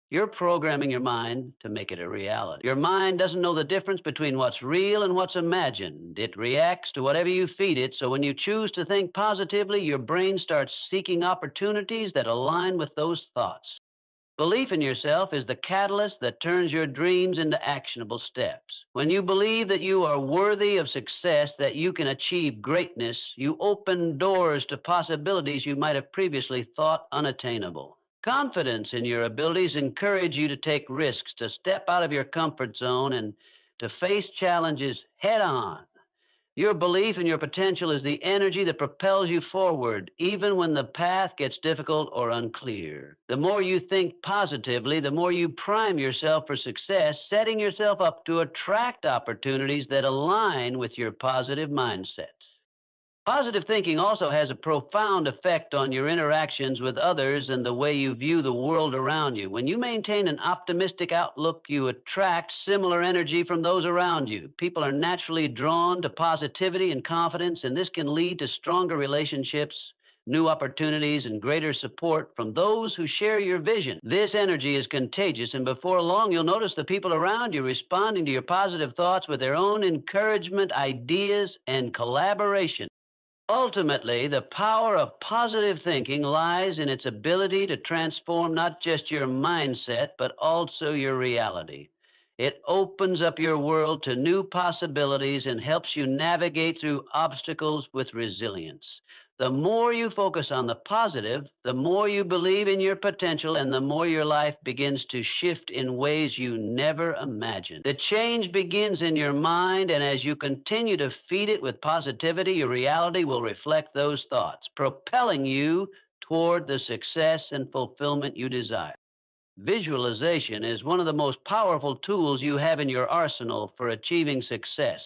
Speaker 1: you're programming your mind to make it a reality. Your mind doesn't know the difference between what's real and what's imagined. It reacts to whatever you feed it. So when you choose to think positively, your brain starts seeking opportunities that align with those thoughts. Belief in yourself is the catalyst that turns your dreams into actionable steps. When you believe that you are worthy of success, that you can achieve greatness, you open doors to possibilities you might have previously thought unattainable. Confidence in your abilities encourage you to take risks, to step out of your comfort zone, and to face challenges head on. Your belief in your potential is the energy that propels you forward, even when the path gets difficult or unclear. The more you think positively, the more you prime yourself for success, setting yourself up to attract opportunities that align with your positive mindset. Positive thinking also has a profound effect on your interactions with others and the way you view the world around you. When you maintain an optimistic outlook, you attract similar energy from those around you. People are naturally drawn to positivity and confidence, and this can lead to stronger relationships, new opportunities, and greater support from those who share your vision. This energy is contagious, and before long, you'll notice the people around you responding to your positive thoughts with their own encouragement, ideas, and collaboration. Ultimately, the power of positive thinking lies in its ability to transform not just your mindset, but also your reality. It opens up your world to new possibilities and helps you navigate through obstacles with resilience. The more you focus on the positive, the more you believe in your potential, and the more your life begins to shift in ways you never imagined. The change begins in your mind, and as you continue to feed it with positivity, your reality will reflect those thoughts, propelling you toward the success and fulfillment you desire. Visualization is one of the most powerful tools you have in your arsenal for achieving success.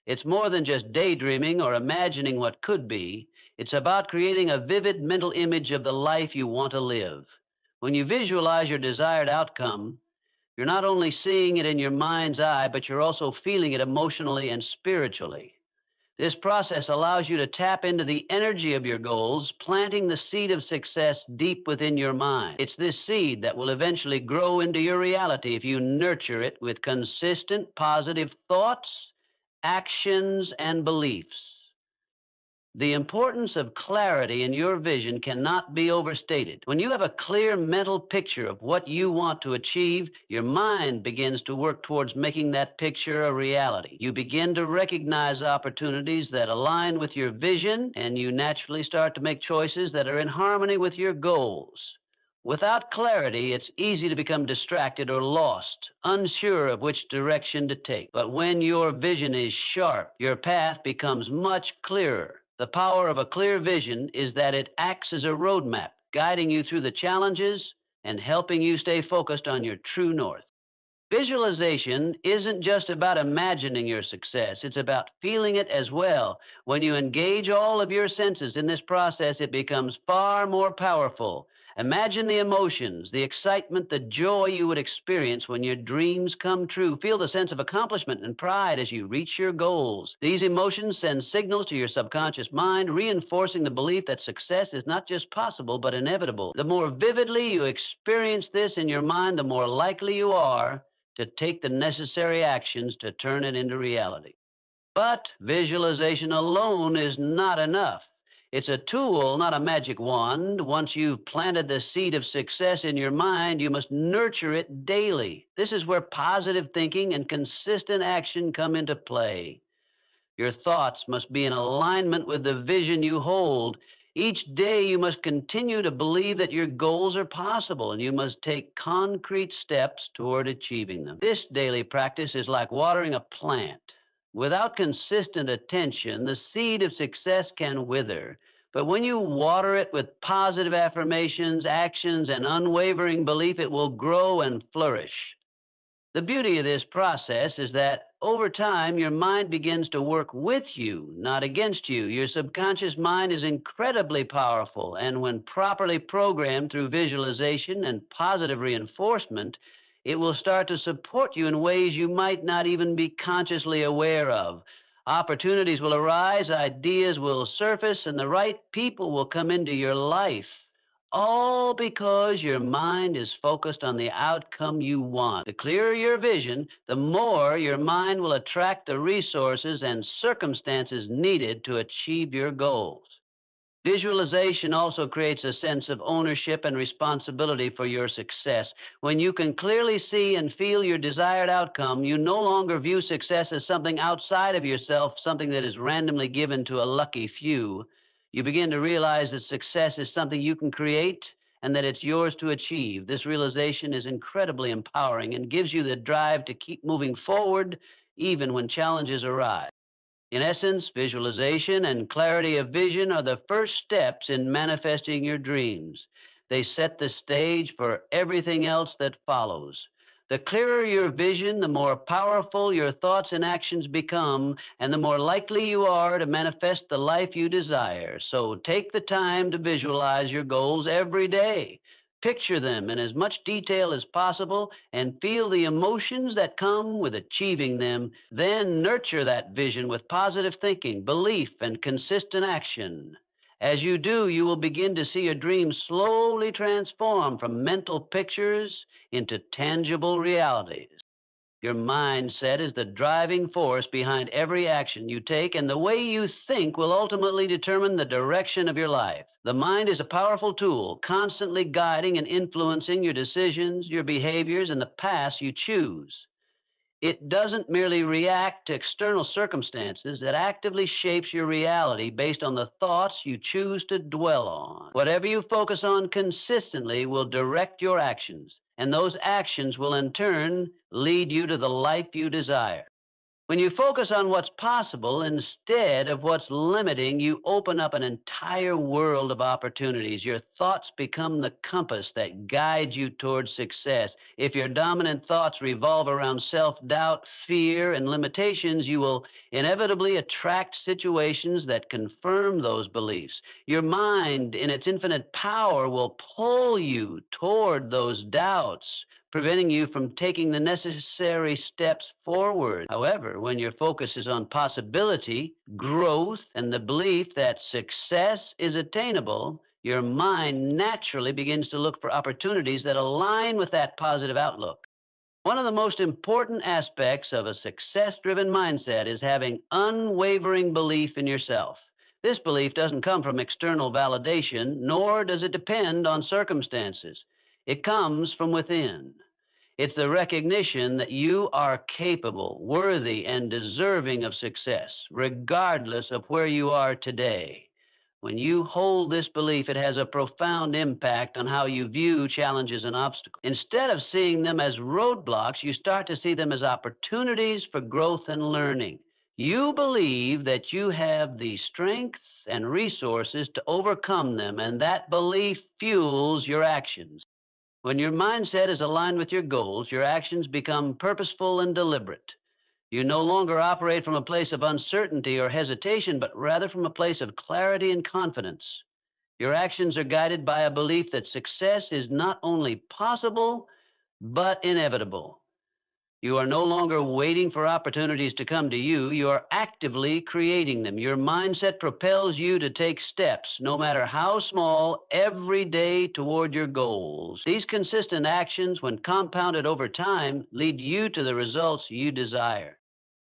Speaker 1: It's more than just daydreaming or imagining what could be. It's about creating a vivid mental image of the life you want to live. When you visualize your desired outcome, you're not only seeing it in your mind's eye, but you're also feeling it emotionally and spiritually. This process allows you to tap into the energy of your goals, planting the seed of success deep within your mind. It's this seed that will eventually grow into your reality if you nurture it with consistent positive thoughts, actions, and beliefs. The importance of clarity in your vision cannot be overstated. When you have a clear mental picture of what you want to achieve, your mind begins to work towards making that picture a reality. You begin to recognize opportunities that align with your vision, and you naturally start to make choices that are in harmony with your goals. Without clarity, it's easy to become distracted or lost, unsure of which direction to take. But when your vision is sharp, your path becomes much clearer. The power of a clear vision is that it acts as a roadmap, guiding you through the challenges and helping you stay focused on your true north. Visualization isn't just about imagining your success, it's about feeling it as well. When you engage all of your senses in this process, it becomes far more powerful. Imagine the emotions, the excitement, the joy you would experience when your dreams come true. Feel the sense of accomplishment and pride as you reach your goals. These emotions send signals to your subconscious mind, reinforcing the belief that success is not just possible, but inevitable. The more vividly you experience this in your mind, the more likely you are to take the necessary actions to turn it into reality. But visualization alone is not enough. It's a tool, not a magic wand. Once you've planted the seed of success in your mind, you must nurture it daily. This is where positive thinking and consistent action come into play. Your thoughts must be in alignment with the vision you hold. Each day, you must continue to believe that your goals are possible, and you must take concrete steps toward achieving them. This daily practice is like watering a plant. Without consistent attention, the seed of success can wither. But when you water it with positive affirmations, actions, and unwavering belief, it will grow and flourish. The beauty of this process is that over time, your mind begins to work with you, not against you. Your subconscious mind is incredibly powerful, and when properly programmed through visualization and positive reinforcement, it will start to support you in ways you might not even be consciously aware of. Opportunities will arise, ideas will surface, and the right people will come into your life. All because your mind is focused on the outcome you want. The clearer your vision, the more your mind will attract the resources and circumstances needed to achieve your goals. Visualization also creates a sense of ownership and responsibility for your success. When you can clearly see and feel your desired outcome, you no longer view success as something outside of yourself, something that is randomly given to a lucky few. You begin to realize that success is something you can create and that it's yours to achieve. This realization is incredibly empowering and gives you the drive to keep moving forward even when challenges arise. In essence, visualization and clarity of vision are the first steps in manifesting your dreams. They set the stage for everything else that follows. The clearer your vision, the more powerful your thoughts and actions become, and the more likely you are to manifest the life you desire. So take the time to visualize your goals every day. Picture them in as much detail as possible and feel the emotions that come with achieving them. Then nurture that vision with positive thinking, belief, and consistent action. As you do, you will begin to see your dreams slowly transform from mental pictures into tangible realities. Your mindset is the driving force behind every action you take, and the way you think will ultimately determine the direction of your life. The mind is a powerful tool, constantly guiding and influencing your decisions, your behaviors, and the paths you choose. It doesn't merely react to external circumstances, it actively shapes your reality based on the thoughts you choose to dwell on. Whatever you focus on consistently will direct your actions, and those actions will in turn lead you to the life you desire. When you focus on what's possible instead of what's limiting, you open up an entire world of opportunities. Your thoughts become the compass that guides you towards success. If your dominant thoughts revolve around self doubt, fear, and limitations, you will inevitably attract situations that confirm those beliefs. Your mind, in its infinite power, will pull you toward those doubts, preventing you from taking the necessary steps forward. However, when your focus is on possibility, growth, and the belief that success is attainable, your mind naturally begins to look for opportunities that align with that positive outlook. One of the most important aspects of a success driven mindset is having unwavering belief in yourself. This belief doesn't come from external validation, nor does it depend on circumstances. It comes from within. It's the recognition that you are capable, worthy, and deserving of success, regardless of where you are today. When you hold this belief, it has a profound impact on how you view challenges and obstacles. Instead of seeing them as roadblocks, you start to see them as opportunities for growth and learning. You believe that you have the strength and resources to overcome them, and that belief fuels your actions. When your mindset is aligned with your goals, your actions become purposeful and deliberate. You no longer operate from a place of uncertainty or hesitation, but rather from a place of clarity and confidence. Your actions are guided by a belief that success is not only possible, but inevitable. You are no longer waiting for opportunities to come to you. You are actively creating them. Your mindset propels you to take steps, no matter how small, every day toward your goals. These consistent actions, when compounded over time, lead you to the results you desire.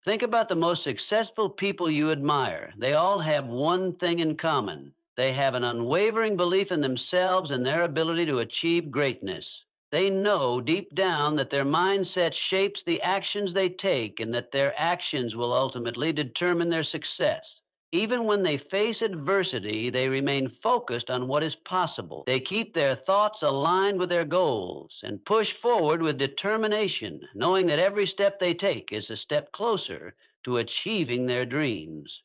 Speaker 1: Think about the most successful people you admire. They all have one thing in common. They have an unwavering belief in themselves and their ability to achieve greatness. They know deep down that their mindset shapes the actions they take and that their actions will ultimately determine their success. Even when they face adversity, they remain focused on what is possible. They keep their thoughts aligned with their goals and push forward with determination, knowing that every step they take is a step closer to achieving their dreams.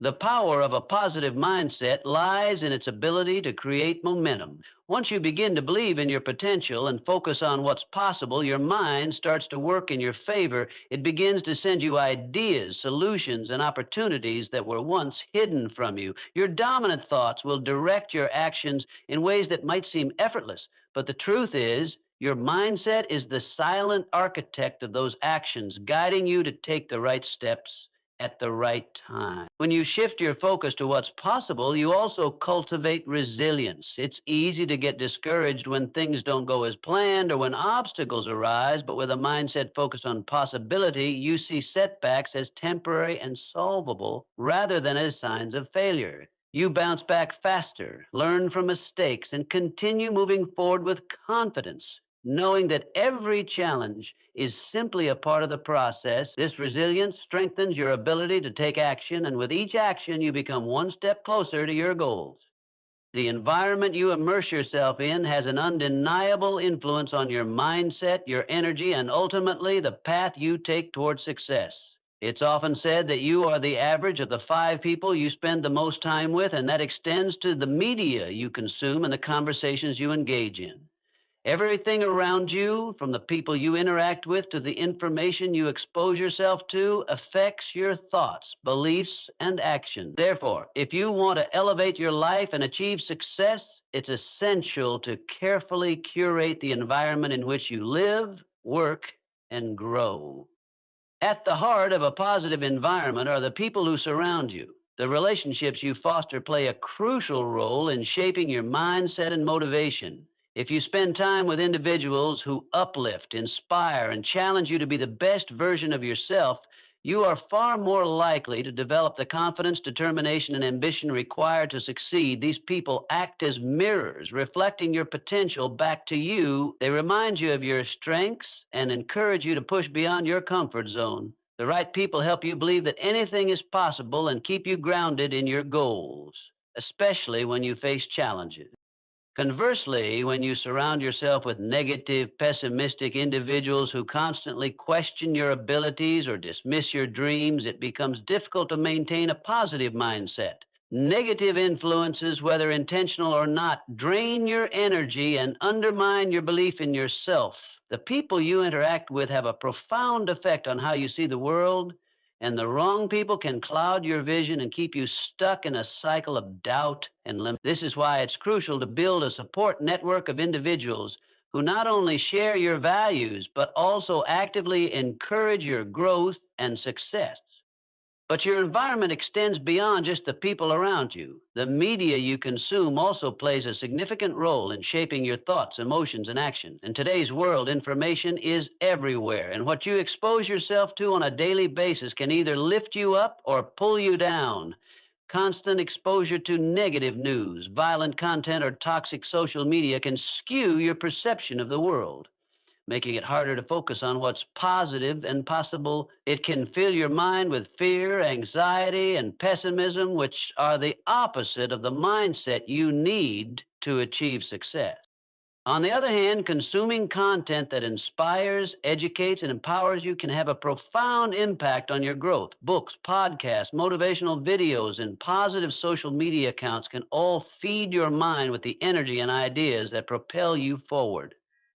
Speaker 1: The power of a positive mindset lies in its ability to create momentum. Once you begin to believe in your potential and focus on what's possible, your mind starts to work in your favor. It begins to send you ideas, solutions, and opportunities that were once hidden from you. Your dominant thoughts will direct your actions in ways that might seem effortless. But the truth is, your mindset is the silent architect of those actions, guiding you to take the right steps at the right time. When you shift your focus to what's possible, you also cultivate resilience. It's easy to get discouraged when things don't go as planned or when obstacles arise, but with a mindset focused on possibility, you see setbacks as temporary and solvable rather than as signs of failure. You bounce back faster, learn from mistakes, and continue moving forward with confidence, knowing that every challenge is simply a part of the process. This resilience strengthens your ability to take action, and with each action, you become one step closer to your goals. The environment you immerse yourself in has an undeniable influence on your mindset, your energy, and ultimately the path you take toward success. It's often said that you are the average of the 5 people you spend the most time with, and that extends to the media you consume and the conversations you engage in. Everything around you, from the people you interact with to the information you expose yourself to, affects your thoughts, beliefs, and actions. Therefore, if you want to elevate your life and achieve success, it's essential to carefully curate the environment in which you live, work, and grow. At the heart of a positive environment are the people who surround you. The relationships you foster play a crucial role in shaping your mindset and motivation. If you spend time with individuals who uplift, inspire, and challenge you to be the best version of yourself, you are far more likely to develop the confidence, determination, and ambition required to succeed. These people act as mirrors, reflecting your potential back to you. They remind you of your strengths and encourage you to push beyond your comfort zone. The right people help you believe that anything is possible and keep you grounded in your goals, especially when you face challenges. Conversely, when you surround yourself with negative, pessimistic individuals who constantly question your abilities or dismiss your dreams, it becomes difficult to maintain a positive mindset. Negative influences, whether intentional or not, drain your energy and undermine your belief in yourself. The people you interact with have a profound effect on how you see the world, and the wrong people can cloud your vision and keep you stuck in a cycle of doubt and limit. This is why it's crucial to build a support network of individuals who not only share your values, but also actively encourage your growth and success. But your environment extends beyond just the people around you. The media you consume also plays a significant role in shaping your thoughts, emotions, and actions. In today's world, information is everywhere, and what you expose yourself to on a daily basis can either lift you up or pull you down. Constant exposure to negative news, violent content, or toxic social media can skew your perception of the world, making it harder to focus on what's positive and possible. It can fill your mind with fear, anxiety, and pessimism, which are the opposite of the mindset you need to achieve success. On the other hand, consuming content that inspires, educates, and empowers you can have a profound impact on your growth. Books, podcasts, motivational videos, and positive social media accounts can all feed your mind with the energy and ideas that propel you forward.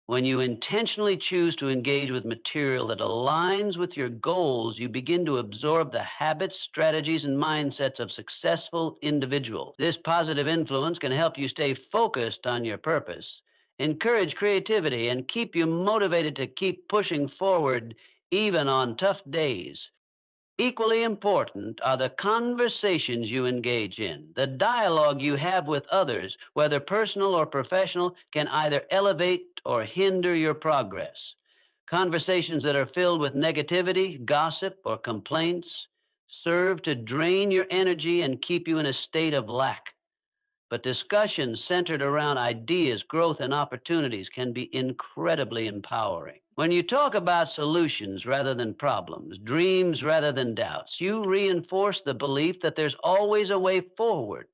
Speaker 1: When you intentionally choose to engage with material that aligns with your goals, you begin to absorb the habits, strategies, and mindsets of successful individuals. This positive influence can help you stay focused on your purpose, encourage creativity, and keep you motivated to keep pushing forward even on tough days. Equally important are the conversations you engage in. The dialogue you have with others, whether personal or professional, can either elevate or hinder your progress. Conversations that are filled with negativity, gossip, or complaints serve to drain your energy and keep you in a state of lack. But discussions centered around ideas, growth, and opportunities can be incredibly empowering. When you talk about solutions rather than problems, dreams rather than doubts, you reinforce the belief that there's always a way forward.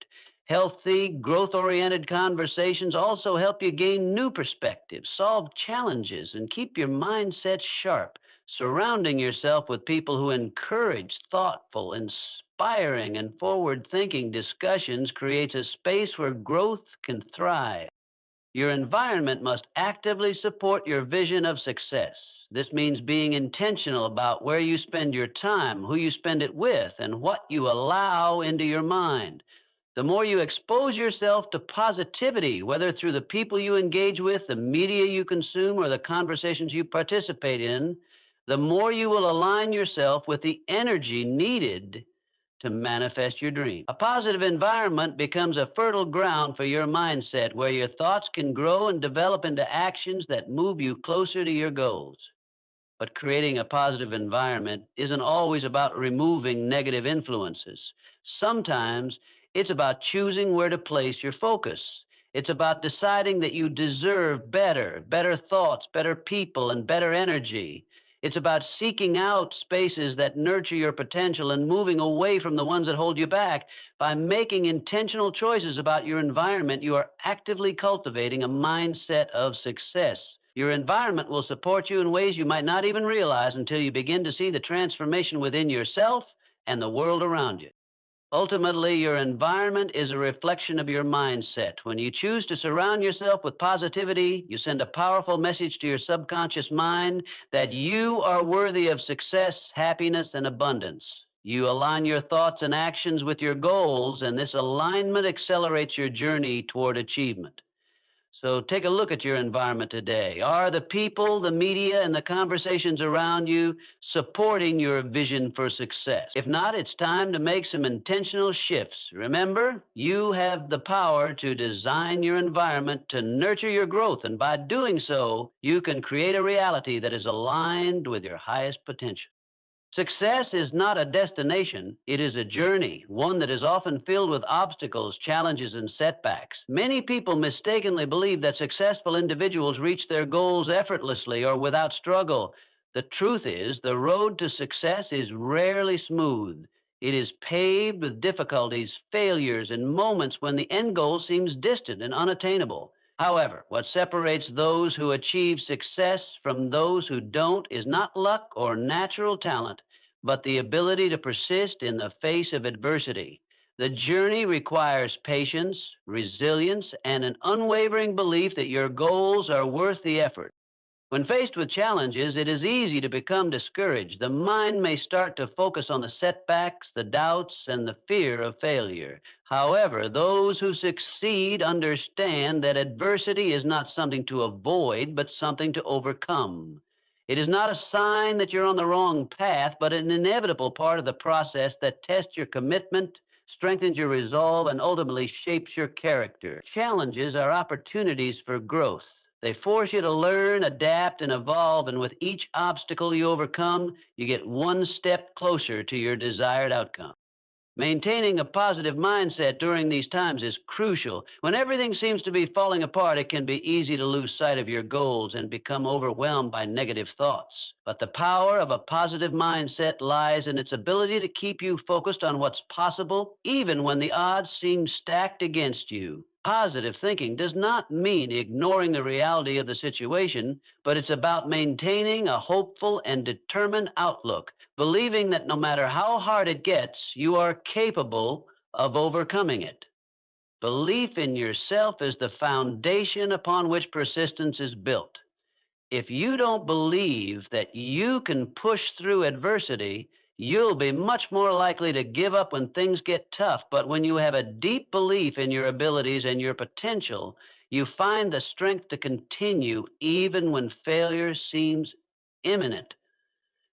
Speaker 1: Healthy, growth-oriented conversations also help you gain new perspectives, solve challenges, and keep your mindset sharp. Surrounding yourself with people who encourage thoughtful, inspiring, and forward thinking discussions creates a space where growth can thrive. Your environment must actively support your vision of success. This means being intentional about where you spend your time, who you spend it with, and what you allow into your mind. The more you expose yourself to positivity, whether through the people you engage with, the media you consume, or the conversations you participate in, the more you will align yourself with the energy needed to manifest your dream. A positive environment becomes a fertile ground for your mindset where your thoughts can grow and develop into actions that move you closer to your goals. But creating a positive environment isn't always about removing negative influences. Sometimes it's about choosing where to place your focus. It's about deciding that you deserve better thoughts, better people, and better energy. It's about seeking out spaces that nurture your potential and moving away from the ones that hold you back. By making intentional choices about your environment, you are actively cultivating a mindset of success. Your environment will support you in ways you might not even realize until you begin to see the transformation within yourself and the world around you. Ultimately, your environment is a reflection of your mindset. When you choose to surround yourself with positivity, you send a powerful message to your subconscious mind that you are worthy of success, happiness, and abundance. You align your thoughts and actions with your goals, and this alignment accelerates your journey toward achievement. So take a look at your environment today. Are the people, the media, and the conversations around you supporting your vision for success? If not, it's time to make some intentional shifts. Remember, you have the power to design your environment to nurture your growth, and by doing so, you can create a reality that is aligned with your highest potential. Success is not a destination, it is a journey, one that is often filled with obstacles, challenges, and setbacks. Many people mistakenly believe that successful individuals reach their goals effortlessly or without struggle. The truth is, the road to success is rarely smooth. It is paved with difficulties, failures, and moments when the end goal seems distant and unattainable. However, what separates those who achieve success from those who don't is not luck or natural talent, but the ability to persist in the face of adversity. The journey requires patience, resilience, and an unwavering belief that your goals are worth the effort. When faced with challenges, it is easy to become discouraged. The mind may start to focus on the setbacks, the doubts, and the fear of failure. However, those who succeed understand that adversity is not something to avoid, but something to overcome. It is not a sign that you're on the wrong path, but an inevitable part of the process that tests your commitment, strengthens your resolve, and ultimately shapes your character. Challenges are opportunities for growth. They force you to learn, adapt, and evolve, and with each obstacle you overcome, you get one step closer to your desired outcome. Maintaining a positive mindset during these times is crucial. When everything seems to be falling apart, it can be easy to lose sight of your goals and become overwhelmed by negative thoughts. But the power of a positive mindset lies in its ability to keep you focused on what's possible, even when the odds seem stacked against you. Positive thinking does not mean ignoring the reality of the situation, but it's about maintaining a hopeful and determined outlook, believing that no matter how hard it gets, you are capable of overcoming it. Belief in yourself is the foundation upon which persistence is built. If you don't believe that you can push through adversity, you'll be much more likely to give up when things get tough. But when you have a deep belief in your abilities and your potential, you find the strength to continue even when failure seems imminent.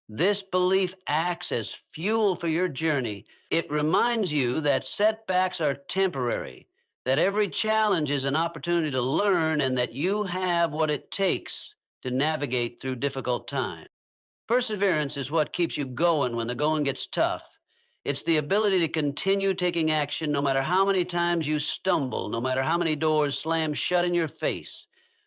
Speaker 1: This belief acts as fuel for your journey. It reminds you that setbacks are temporary, that every challenge is an opportunity to learn, and that you have what it takes to navigate through difficult times. Perseverance is what keeps you going when the going gets tough. It's the ability to continue taking action no matter how many times you stumble, no matter how many doors slam shut in your face.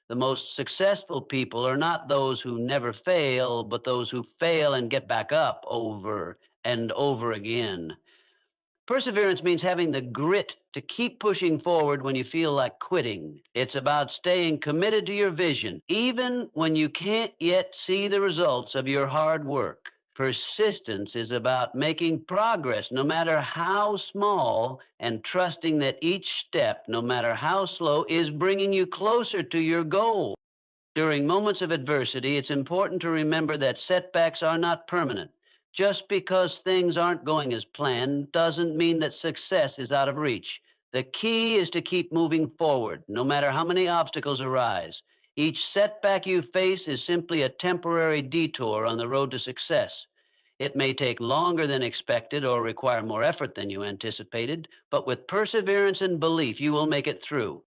Speaker 1: The most successful people are not those who never fail, but those who fail and get back up over and over again. Perseverance means having the grit to keep pushing forward when you feel like quitting. It's about staying committed to your vision, even when you can't yet see the results of your hard work. Persistence is about making progress, no matter how small, and trusting that each step, no matter how slow, is bringing you closer to your goal. During moments of adversity, it's important to remember that setbacks are not permanent. Just because things aren't going as planned doesn't mean that success is out of reach. The key is to keep moving forward, no matter how many obstacles arise. Each setback you face is simply a temporary detour on the road to success. It may take longer than expected or require more effort than you anticipated, but with perseverance and belief, you will make it through.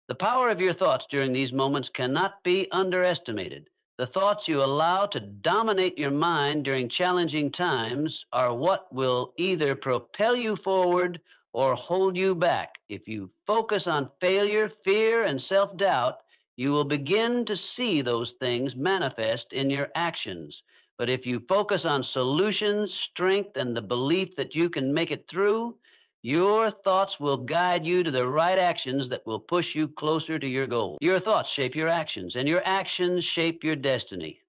Speaker 1: The power of your thoughts during these moments cannot be underestimated. The thoughts you allow to dominate your mind during challenging times are what will either propel you forward or hold you back. If you focus on failure, fear, and self doubt, you will begin to see those things manifest in your actions. But if you focus on solutions, strength, and the belief that you can make it through, your thoughts will guide you to the right actions that will push you closer to your goal. Your thoughts shape your actions, and your actions shape your destiny.